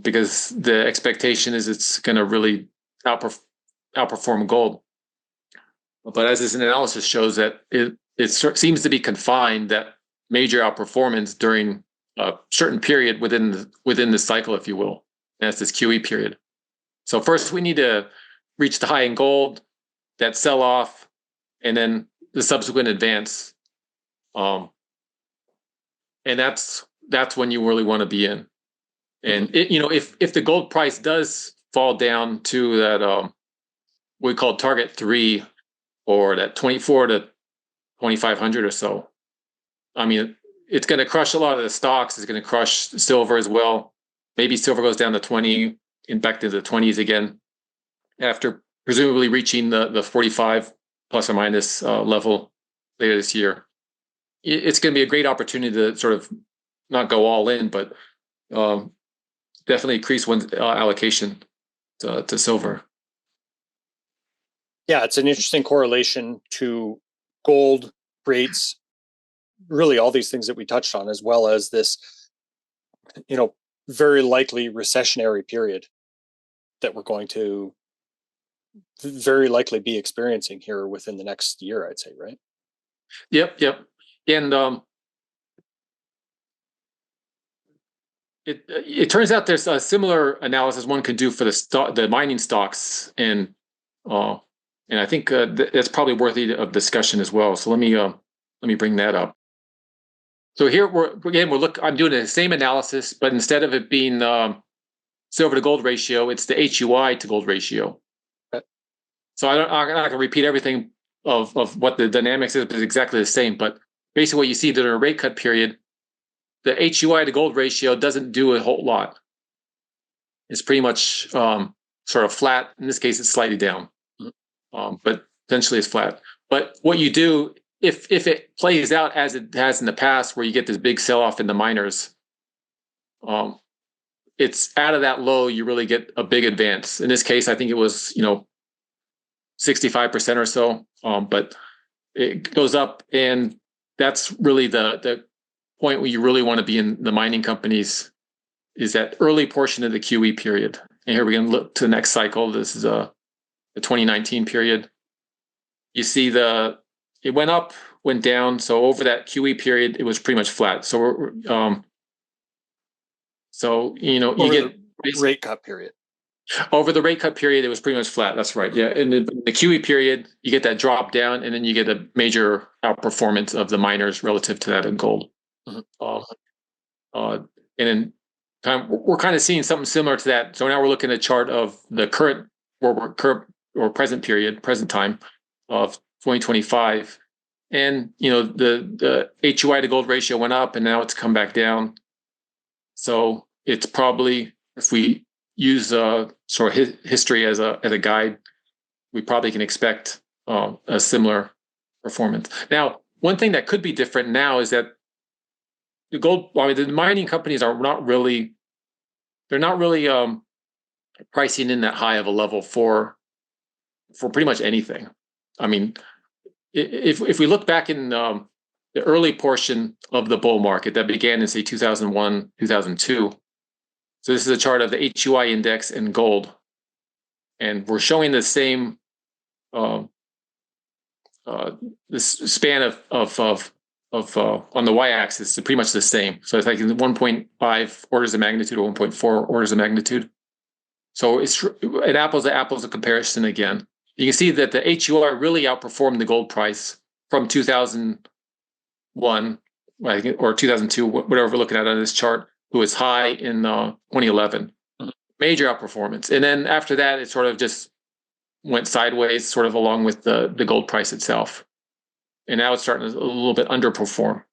because the expectation is it's going to really outperform gold. But as this analysis shows, that it seems to be confined, that major outperformance during a certain period within the cycle, if you will. And that's this QE period. So first we need to reach the high in gold, that sell off, and then the subsequent advance. And that's when you really want to be in. And if the gold price does fall down to that we call target 3, or that 24 to 2,500 or so, I mean, it's going to crush a lot of the stocks. It's going to crush silver as well. Maybe silver goes down to 20 and back to the 20s again, after presumably reaching the 45 plus or minus level later this year. It's going to be a great opportunity to sort of not go all in, but definitely increase one's allocation to silver. Yeah, it's an interesting correlation to gold creates really all these things that we touched on, as well as this, very likely recessionary period that we're going to very likely be experiencing here within the next year, I'd say, right? Yep. And it turns out there's a similar analysis one could do for the mining stocks, and I think that's probably worthy of discussion as well. So let me bring that up. So here I'm doing the same analysis, but instead of it being silver to gold ratio, it's the HUI to gold ratio. Okay. So I'm not going to repeat everything of what the dynamics is, but it's exactly the same. But basically what you see during a rate cut period, the HUI to gold ratio doesn't do a whole lot. It's pretty much sort of flat. In this case, it's slightly down, but essentially it's flat. But what you do, if it plays out as it has in the past, where you get this big sell-off in the miners, it's out of that low, you really get a big advance. In this case, I think it was 65% or so, but it goes up, and that's really the point where you really want to be in the mining companies, is that early portion of the QE period. And here we can look to the next cycle. This is the 2019 period. You see it went up, went down. So over that QE period, it was pretty much flat. So you get rate cut period. Over the rate cut period, it was pretty much flat. That's right. Yeah. And in the QE period, you get that drop down, and then you get a major outperformance of the miners relative to that in gold. And then we're kind of seeing something similar to that. So now we're looking at a chart of the current present period, present time of 2025. And, the HUI to gold ratio went up, and now it's come back down. So it's probably, if we use sort of history as a guide, we probably can expect a similar performance. Now, one thing that could be different now is that the mining companies are not really pricing in that high of a level for pretty much anything. I mean, if we look back in the early portion of the bull market that began in, say, 2001, 2002. So this is a chart of the HUI index and gold, and we're showing the same this span of on the y-axis is pretty much the same. So it's like 1.5 orders of magnitude or 1.4 orders of magnitude. So it's an apples to apples comparison again. You can see that the HUI really outperformed the gold price from 2001, I think, or 2002, whatever we're looking at on this chart, who was high in 2011. Major outperformance. And then after that, it sort of just went sideways, sort of along with the gold price itself. And now it's starting to a little bit underperform.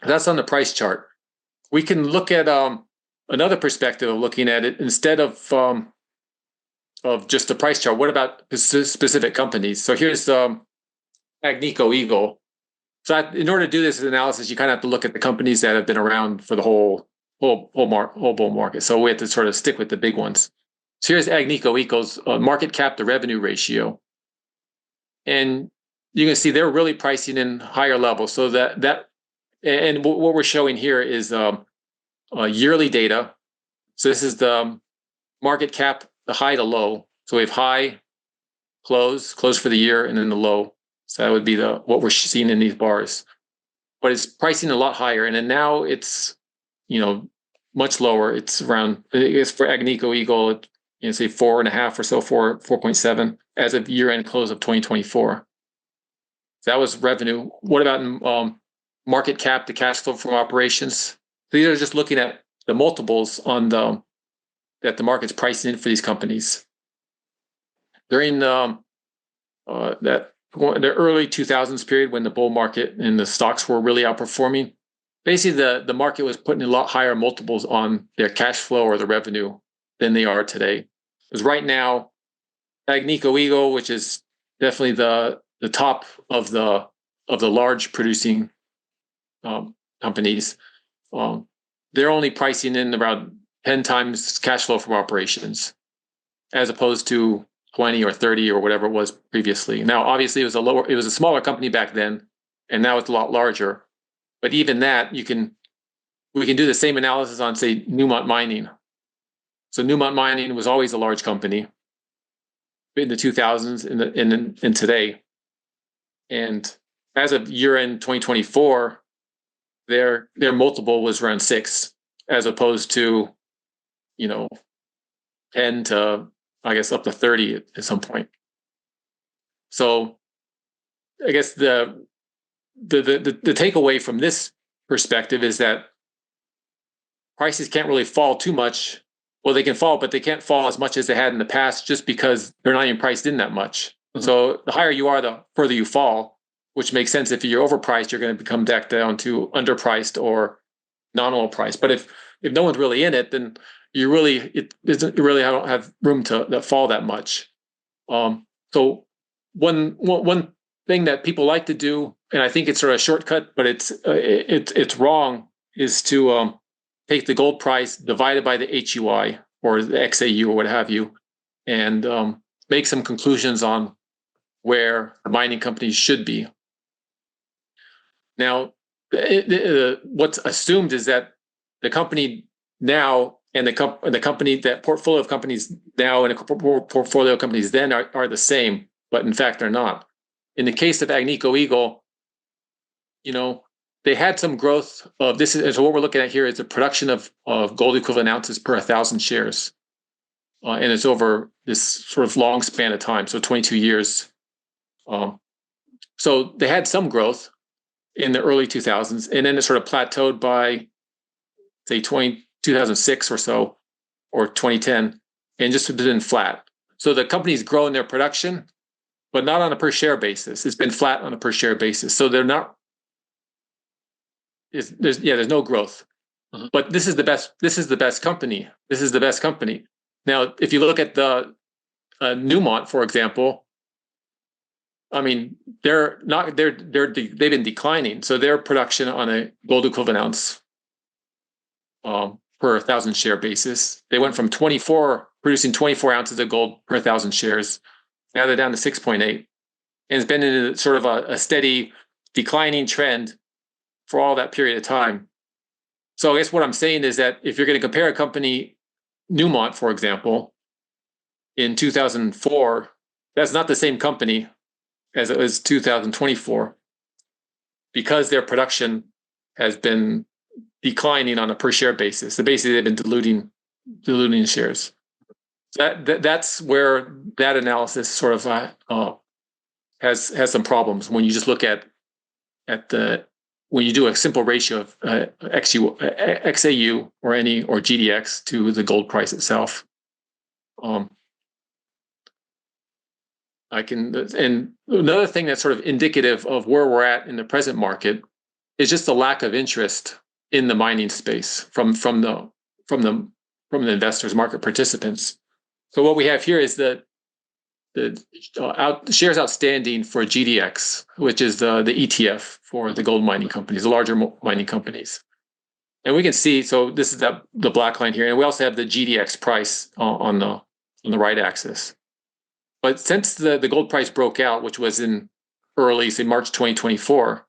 That's on the price chart. We can look at another perspective of looking at it instead of just the price chart. What about specific companies? So here's Agnico Eagle. So in order to do this analysis, you kind of have to look at the companies that have been around for the whole bull market. So we have to sort of stick with the big ones. So here's Agnico Eagle's market cap to revenue ratio, and you can see they're really pricing in higher levels. So and what we're showing here is yearly data. So this is the market cap, the high to low. So we have high, close for the year, and then the low. So that would be what we're seeing in these bars. But it's pricing a lot higher, and then now it's much lower. It's around, I guess for Agnico Eagle, say 4.5 or so, 4.7 as of year-end close of 2024. So that was revenue. What about market cap, the cash flow from operations? So these are just looking at the multiples on that the market's pricing in for these companies. During the early 2000s period, when the bull market and the stocks were really outperforming, basically the market was putting a lot higher multiples on their cash flow or the revenue than they are today. Because right now, Agnico Eagle, which is definitely the top of the large producing companies, they're only pricing in around 10 times cash flow from operations, as opposed to 20 or 30 or whatever it was previously. Now, obviously, it was a smaller company back then, and now it's a lot larger. But even that, we can do the same analysis on, say, Newmont Mining. So Newmont Mining was always a large company in the 2000s and today. And as of year-end 2024, their multiple was around 6, as opposed to 10 to, I guess, up to 30 at some point. So I guess the takeaway from this perspective is that prices can't really fall too much. Well, they can fall, but they can't fall as much as they had in the past, just because they're not even priced in that much. Mm-hmm. So the higher you are, the further you fall, which makes sense. If you're overpriced, you're going to become back down to underpriced or nominal price. But if no one's really in it, then you really don't have room to fall that much. So one thing that people like to do, and I think it's sort of a shortcut, but it's wrong, is to take the gold price divided by the HUI or the XAU or what have you, and make some conclusions on where mining companies should be. Now, what's assumed is that the company now and the company, that portfolio of companies now and a portfolio of companies then are the same, but in fact they're not. In the case of Agnico Eagle, they had some growth of this. So what we're looking at here is the production of gold equivalent ounces per 1,000 shares. And it's over this sort of long span of time, so 22 years. So they had some growth in the early 2000s, and then it sort of plateaued by, say, 2006 or so, or 2010, and just been flat. So the company's grown their production, but not on a per share basis. It's been flat on a per share basis. So they're not. There's no growth. Mm-hmm. But this is the best. This is the best company. This is the best company. Now, if you look at the Newmont, for example, I mean, they've been declining. So their production on a gold equivalent ounce per 1,000 share basis, they went from producing 24 ounces of gold per 1,000 shares. Now they're down to 6.8, and it's been in a sort of a steady declining trend for all that period of time. So I guess what I'm saying is that if you're going to compare a company, Newmont, for example, in 2004, that's not the same company as it was 2024, because their production has been declining on a per share basis. So basically, they've been diluting shares. So that's where that analysis sort of has some problems when you just look at when you do a simple ratio of XAU or GDX to the gold price itself. And another thing that's sort of indicative of where we're at in the present market is just the lack of interest in the mining space from the investors, market participants. So what we have here is the shares outstanding for GDX, which is the ETF for the gold mining companies, the larger mining companies. And we can see, so this is the black line here, and we also have the GDX price on the right axis. But since the gold price broke out, which was in early, say, March 2024,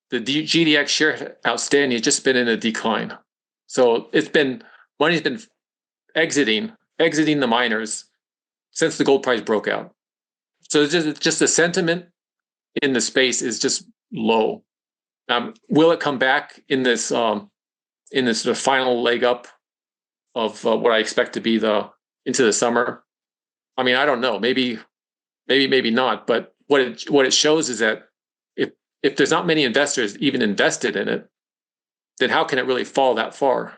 the GDX share outstanding has just been in a decline. So money's been exiting the miners since the gold price broke out. So it's just the sentiment in the space is just low. Will it come back in this sort of final leg up of what I expect to be into the summer? I mean, I don't know. Maybe not. But what it shows is that if there's not many investors even invested in it, then how can it really fall that far?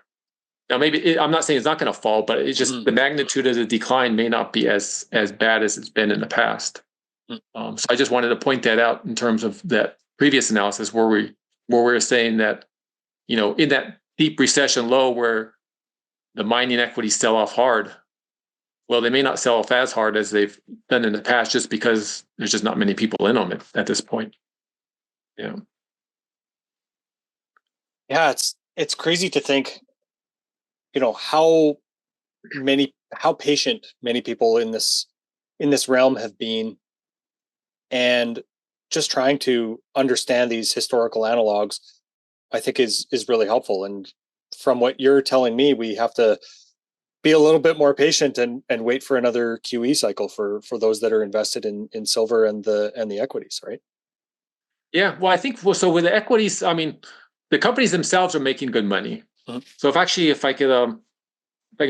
Now, I'm not saying it's not going to fall, but it's just the magnitude of the decline may not be as bad as it's been in the past. So I just wanted to point that out in terms of that previous analysis where we were saying that, in that deep recession low where the mining equities sell off hard, well, they may not sell off as hard as they've done in the past just because there's just not many people in on it at this point. Yeah. Yeah, it's crazy to think, how patient many people in this realm have been, and just trying to understand these historical analogs, I think is really helpful. And from what you're telling me, we have to be a little bit more patient and wait for another QE cycle for those that are invested in silver and the equities, right? Yeah, well, I think so with the equities, I mean, the companies themselves are making good money. Mm-hmm. So if I can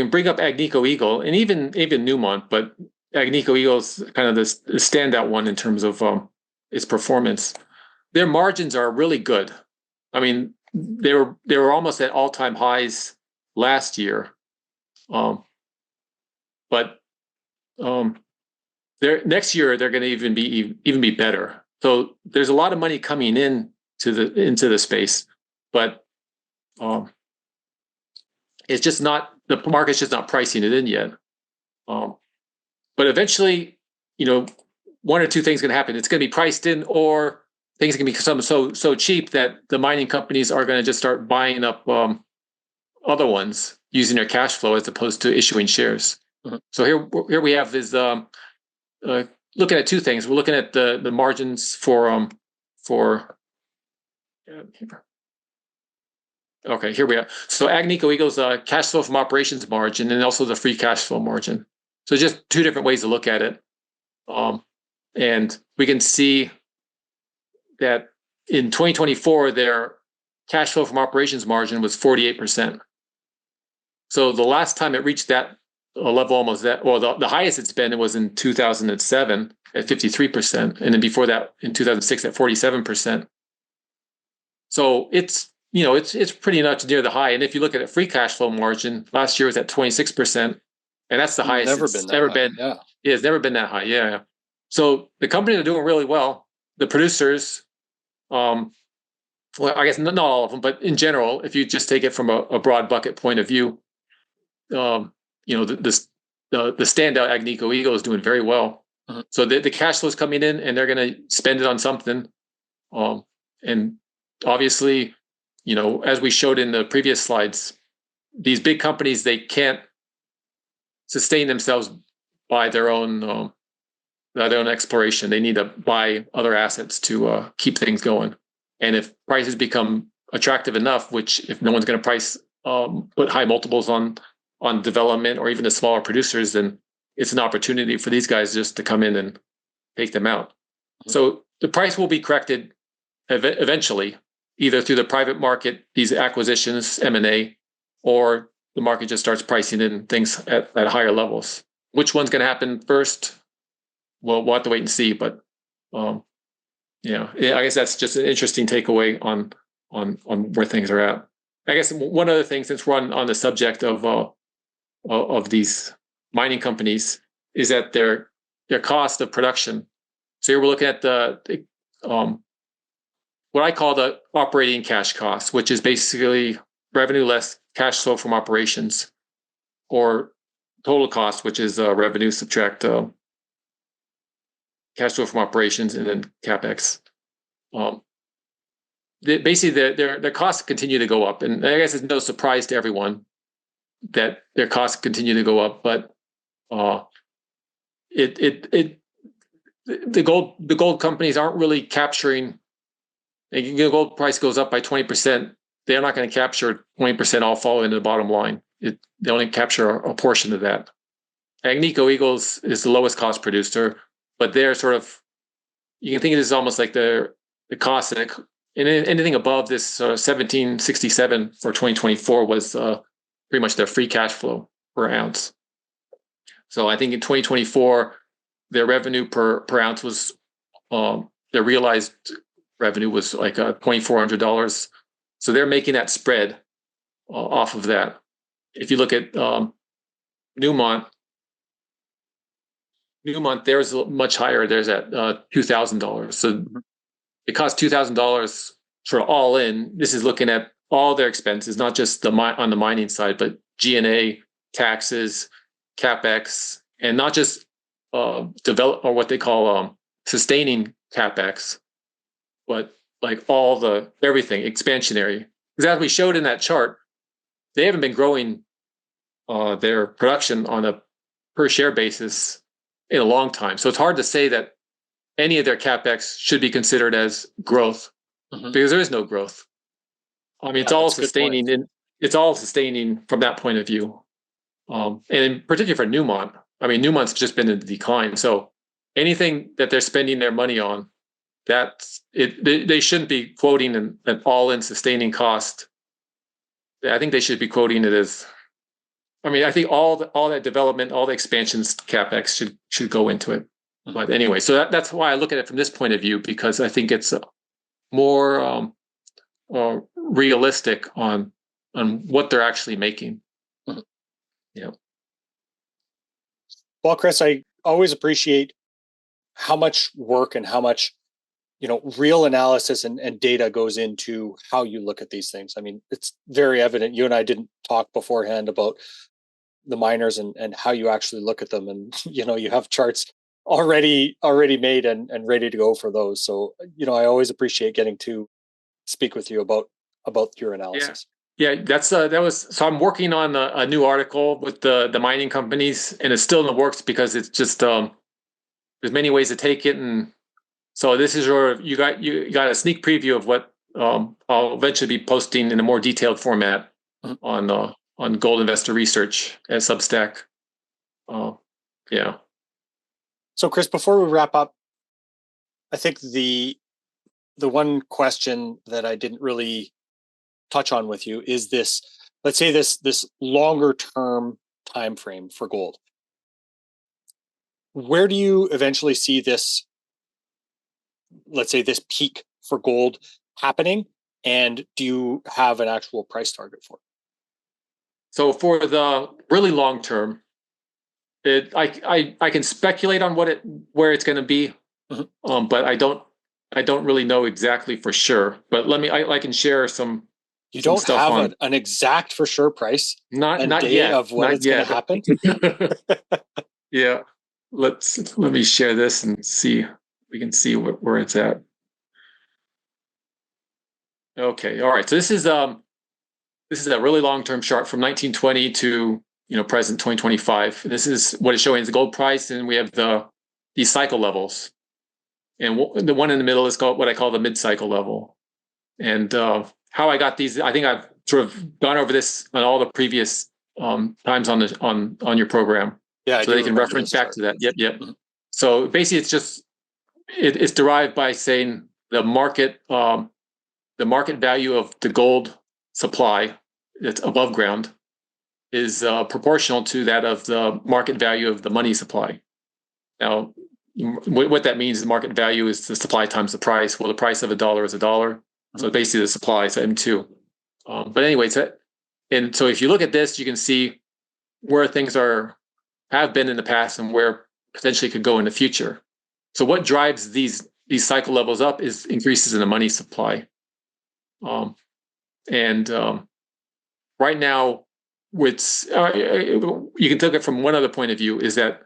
bring up Agnico Eagle and even Newmont, but Agnico Eagle is kind of the standout one in terms of its performance. Their margins are really good. I mean, they were almost at all-time highs last year, but next year they're going to even be better. So there's a lot of money coming into the space, but it's just not, the market's just not pricing it in yet. But eventually, one or two things can happen. It's going to be priced in, or things can become so cheap that the mining companies are going to just start buying up other ones using their cash flow as opposed to issuing shares. Mm-hmm. So here we have is looking at two things. We're looking at the margins for okay, here we are. So Agnico Eagle's cash flow from operations margin and also the free cash flow margin. So just two different ways to look at it. And we can see that in 2024, their cash flow from operations margin was 48%. So the last time it reached that level, almost that, well, the highest it's been, it was in 2007 at 53%. And then before that, in 2006 at 47%. So it's pretty much near the high. And if you look at a free cash flow margin, last year was at 26%. And that's the highest it's ever been. Yeah, it's never been that high. Yeah. So the companies are doing really well. The producers, well, I guess not all of them, but in general, if you just take it from a broad bucket point of view, the standout Agnico Eagle is doing very well. Mm-hmm. So the cash flow is coming in, and they're going to spend it on something. And obviously, as we showed in the previous slides, these big companies, they can't sustain themselves by their own exploration. They need to buy other assets to keep things going. And if prices become attractive enough, which if no one's going to put high multiples on development or even the smaller producers, then it's an opportunity for these guys just to come in and take them out. Mm-hmm. So the price will be corrected eventually, either through the private market, these acquisitions, M&A, or the market just starts pricing in things at higher levels. Which one's going to happen first? Well, we'll have to wait and see. But I guess that's just an interesting takeaway on where things are at. I guess one other thing, since we're on the subject of these mining companies, is that their cost of production. So here we're looking at the what I call the operating cash cost, which is basically revenue less cash flow from operations, or total cost, which is revenue subtract cash flow from operations and then capex. Basically, their costs continue to go up, and I guess it's no surprise to everyone that their costs continue to go up. But the gold companies aren't really capturing. The gold price goes up by 20%. They're not going to capture 20% all fall into the bottom line. They only capture a portion of that. Agnico Eagle is the lowest cost producer. but they're sort of, you can think of this as almost like the cost, and anything above this 1767 for 2024 was pretty much their free cash flow per ounce. So I think in 2024, their revenue per ounce was, their realized revenue was like $2,400. So they're making that spread off of that. If you look at Newmont, theirs is much higher. There's at $2,000. So it costs $2,000 for all in. This is looking at all their expenses, not just on the mining side, but G&A, taxes, CapEx, and not just develop, or what they call sustaining CapEx, but like all the everything expansionary. Because as we showed in that chart, they haven't been growing their production on a per share basis in a long time. So it's hard to say that any of their CapEx should be considered as growth, because there is no growth. I mean, it's all sustaining, and it's all sustaining from that point of view. And in particular for Newmont, I mean, Newmont's just been in decline. So anything that they're spending their money on, that's it. They shouldn't be quoting an all-in sustaining cost. I think they should be quoting it as, I mean, I think all that development, all the expansions CapEx should go into it. But anyway, so that's why I look at it from this point of view, because I think it's more realistic on what they're actually making. Yeah. Well, Chris, I always appreciate how much work and how much, real analysis and data goes into how you look at these things. I mean, it's very evident. You and I didn't talk beforehand about the miners and how you actually look at them. And, you have charts already made and ready to go for those. So, I always appreciate getting to speak with you about your analysis. Yeah, that was. So I'm working on a new article with the mining companies, and it's still in the works because it's just there's many ways to take it, and so this is you got a sneak preview of what I'll eventually be posting in a more detailed format on Gold Investor Research at Substack. Yeah. So, Chris, before we wrap up, I think the one question that I didn't really touch on with you is this, let's say this longer term time frame for gold. Where do you eventually see this, let's say this peak for gold happening, and do you have an actual price target for it? So for the really long term, I can speculate on where it's going to be, but I don't really know exactly for sure. But I can share some. You don't have an exact for sure price, not date yet of when it's going to happen. Yeah, let me share this and see. We can see where it's at. Okay, all right. So this is a really long term chart from 1920 to present 2025. This is what it's showing is the gold price, and we have these cycle levels, and the one in the middle is called what I call the mid cycle level, and how I got these, I think I've sort of gone over this on all the previous times on your program. Yeah, so they can reference back to that. Yep. Mm-hmm. So basically, it's just it's derived by saying the market value of the gold supply that's above ground is proportional to that of the market value of the money supply. Now, what that means is the market value is the supply times the price. Well, the price of $1 is $1. So basically the supply is M2. But anyway, so if you look at this, you can see where things have been in the past and where potentially could go in the future. So what drives these cycle levels up is increases in the money supply. Right now, you can take it from one other point of view, is that,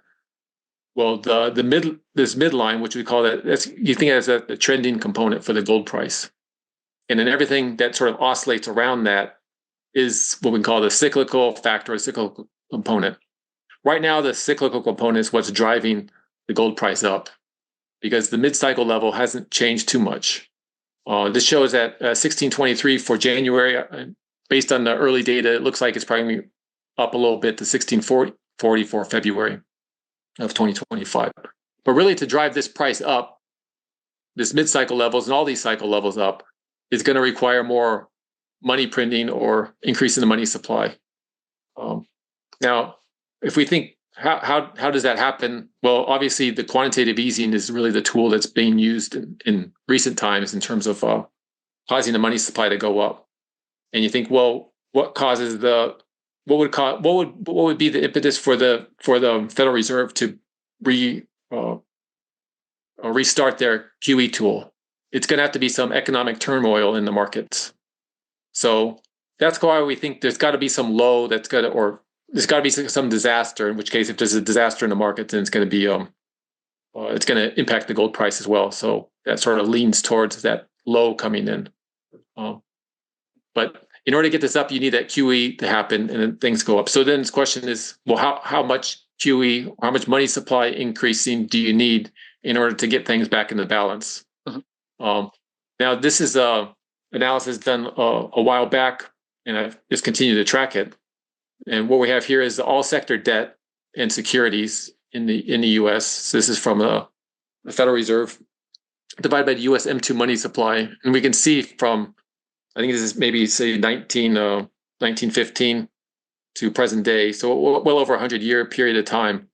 well, this midline, which we call that, you think as a trending component for the gold price. And then everything that sort of oscillates around that is what we call the cyclical factor, or cyclical component. Right now, the cyclical component is what's driving the gold price up, because the mid-cycle level hasn't changed too much. This shows at 1623 for January. Based on the early data, it looks like it's probably up a little bit to 1640 for February of 2025. But really, to drive this price up, this mid-cycle levels and all these cycle levels up, is going to require more money printing or increase in the money supply. Now, if we think how does that happen? Well, obviously, the quantitative easing is really the tool that's being used in recent times in terms of causing the money supply to go up. And you think, well, what would be the impetus for the Federal Reserve to restart their QE tool? It's going to have to be some economic turmoil in the markets. So that's why we think there's got to be some low there's got to be some disaster. In which case, if there's a disaster in the market, then it's going to be it's going to impact the gold price as well. So that sort of leans towards that low coming in. But in order to get this up, you need that QE to happen, and then things go up. So then the question is, well, how much QE, how much money supply increasing do you need in order to get things back into balance? Mm-hmm. Now, this is analysis done a while back, and I've just continued to track it. And what we have here is all sector debt and securities in the U.S. So this is from the Federal Reserve divided by the U.S. M2 money supply, and we can see from, I think this is maybe say 1915 to present day, so well over 100-year period of time.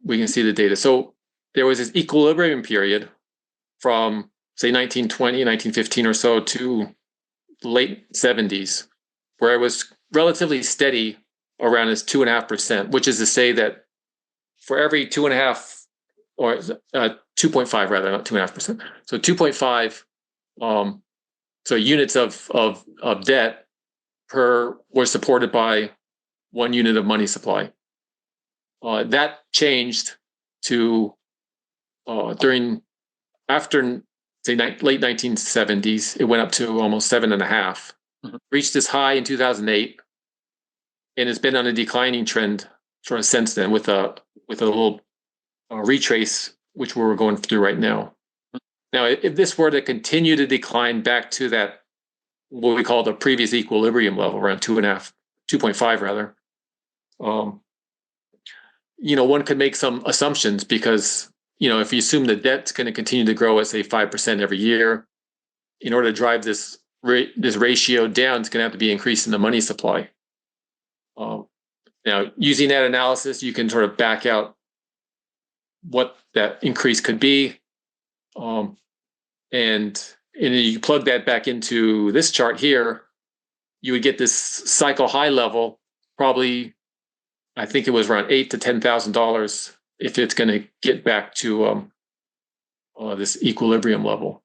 We can see the data. So there was this equilibrium period from say 1920, 1915 or so to late 70s, where it was relatively steady around this 2.5%, which is to say that for every 2.5 or 2.5 rather, not 2.5%. So 2.5 so units of debt were supported by 1 unit of money supply. That changed to after say late 1970s, it went up to almost 7.5. Reached this high in 2008, and it's been on a declining trend sort of since then, with a little retrace, which we're going through right now. Now, if this were to continue to decline back to that, what we call the previous equilibrium level, around 2.5 rather, one could make some assumptions, because if you assume the debt's going to continue to grow at say 5% every year, in order to drive this ratio down, it's going to have to be increasing the money supply. Now, using that analysis, you can sort of back out what that increase could be. And you plug that back into this chart here, you would get this cycle high level, probably, I think it was around $8,000 to $10,000, if it's going to get back to this equilibrium level.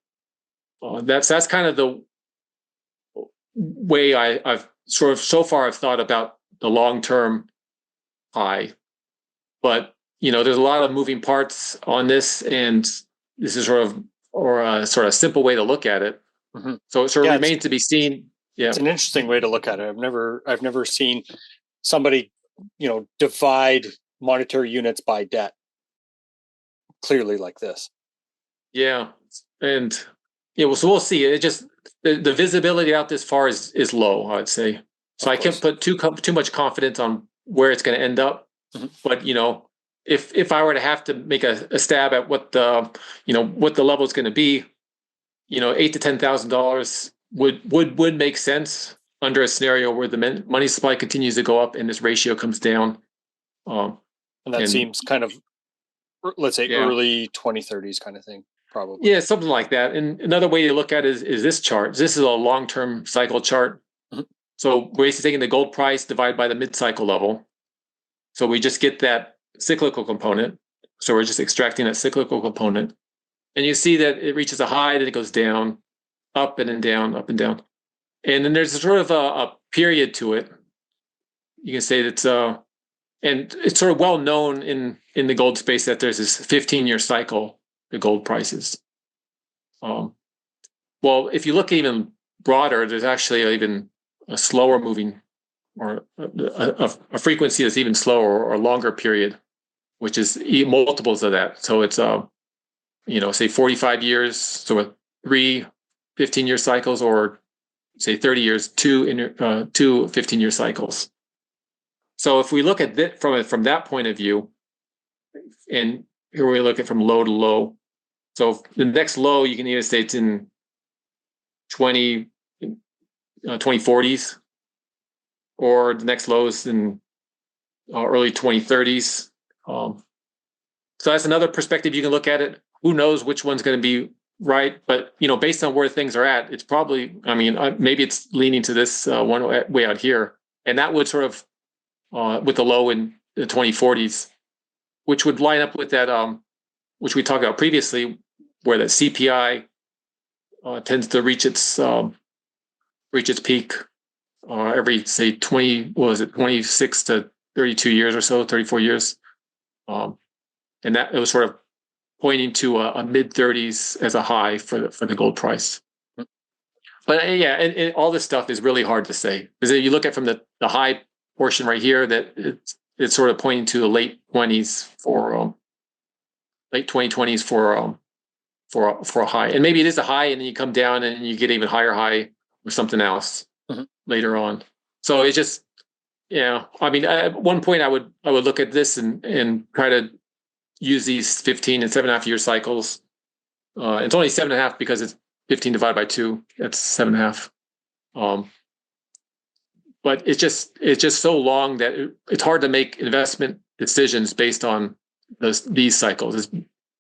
That's kind of the way I've sort of so far I've thought about the long-term high. But there's a lot of moving parts on this, and this is sort of a simple way to look at it. Mm-hmm. So it sort of remains to be seen. Yeah, it's an interesting way to look at it. I've never seen somebody divide monetary units by debt clearly like this. Yeah, and so we'll see. It just the visibility out this far is low, I'd say. So I can't put too much confidence on where it's going to end up. Mm-hmm. But if I were to have to make a stab at what the level is going to be, $8,000 to $10,000 would make sense under a scenario where the money supply continues to go up and this ratio comes down. And that seems kind of, let's say, early 2030s kind of thing, probably. Yeah, something like that. And another way to look at it is this chart. This is a long-term cycle chart. Mm-hmm. So we're basically taking the gold price divided by the mid-cycle level. So we just get that cyclical component. So we're just extracting that cyclical component. And you see that it reaches a high, then it goes down, up and then down, up and down. And then there's sort of a period to it. You can say that's and it's sort of well known in the gold space that there's this 15-year cycle, the gold prices. Well, if you look even broader, there's actually even a slower moving, or a frequency that's even slower or longer period, which is multiples of that. So it's say 45 years, so 3 15-year cycles, or say 30 years, 2 15-year cycles. So if we look at it from that point of view, and here we look at from low to low. So the next low, you can either say it's in 2040s, or the next low is in early 2030s. So that's another perspective you can look at it. Who knows which one's going to be right? But based on where things are at, it's probably. I mean, maybe it's leaning to this one way out here, and that would sort of with the low in the 2040s, which would line up with that which we talked about previously, where the CPI tends to reach its peak every, say, 26 to 32 years or so, 34 years. And that it was sort of pointing to a mid-30s as a high for the gold price. But and all this stuff is really hard to say, because if you look at from the high portion right here, that it's sort of pointing to the late 20s for late 2020s for a high, and maybe it is a high, and then you come down and you get even higher high or something else later on. So it's just, I mean, at one point I would look at this and try to use these 15 and 7.5 year cycles. It's only 7.5 because it's 15 divided by 2. That's 7.5. But it's just so long that it's hard to make investment decisions based on these cycles.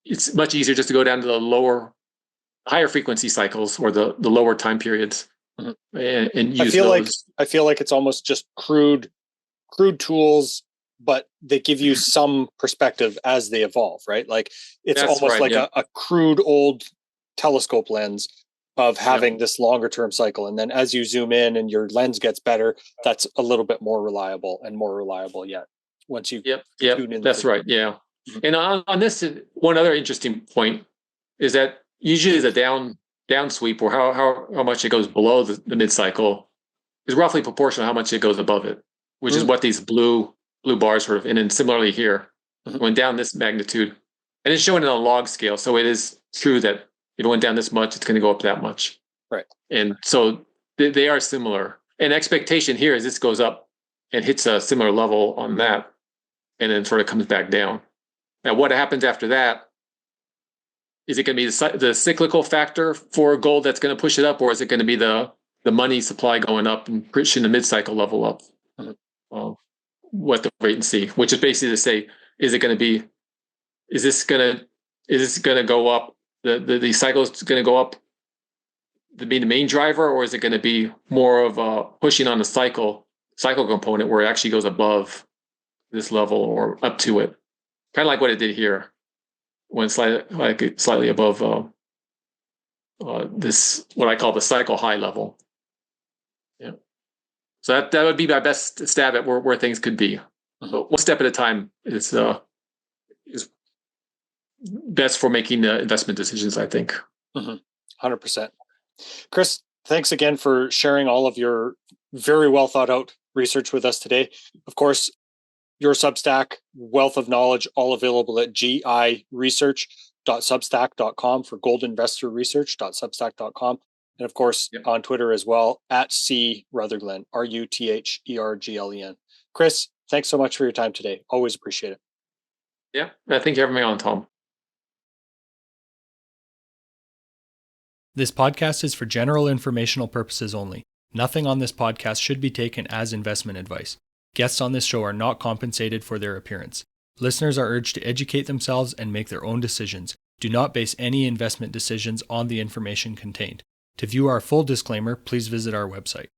It's much easier just to go down to the higher frequency cycles, or the lower time periods, and use those. I feel like it's almost just crude tools, but they give you some perspective as they evolve, right? Like it's That's almost right, like a crude old telescope lens of having this longer term cycle. And then as you zoom in and your lens gets better, that's a little bit more reliable yet. Once you tune in. That's right. Yeah. And on this, one other interesting point is that usually the down sweep, or how much it goes below the mid cycle, is roughly proportional to how much it goes above it, which is what these blue bars sort of, and then similarly here, went down this magnitude, and it's showing it on a log scale. So it is true that if it went down this much, it's going to go up that much. Right. And so they are similar. And expectation here is this goes up and hits a similar level on that, and then sort of comes back down. Now, what happens after that? Is it going to be the cyclical factor for gold that's going to push it up, or is it going to be the money supply going up and pushing the mid-cycle level up? What to wait and see, which is basically to say, is this going to go up? The cycle is going to go up to be the main driver, or is it going to be more of a pushing on the cycle component where it actually goes above this level or up to it? Kind of like what it did here, when slightly above this, what I call the cycle high level. Yeah. So that would be my best stab at where things could be. But one step at a time is best for making investment decisions, I think. 100%. Chris, thanks again for sharing all of your very well thought out research with us today. Of course, your Substack, wealth of knowledge, all available at giresearch.substack.com for goldinvestorresearch.substack.com. And of course, on Twitter as well, at C Rutherglen, Rutherglen. Chris, thanks so much for your time today. Always appreciate it. Yeah, thank you for having me on, Tom. This podcast is for general informational purposes only. Nothing on this podcast should be taken as investment advice. Guests on this show are not compensated for their appearance. Listeners are urged to educate themselves and make their own decisions. Do not base any investment decisions on the information contained. To view our full disclaimer, please visit our website.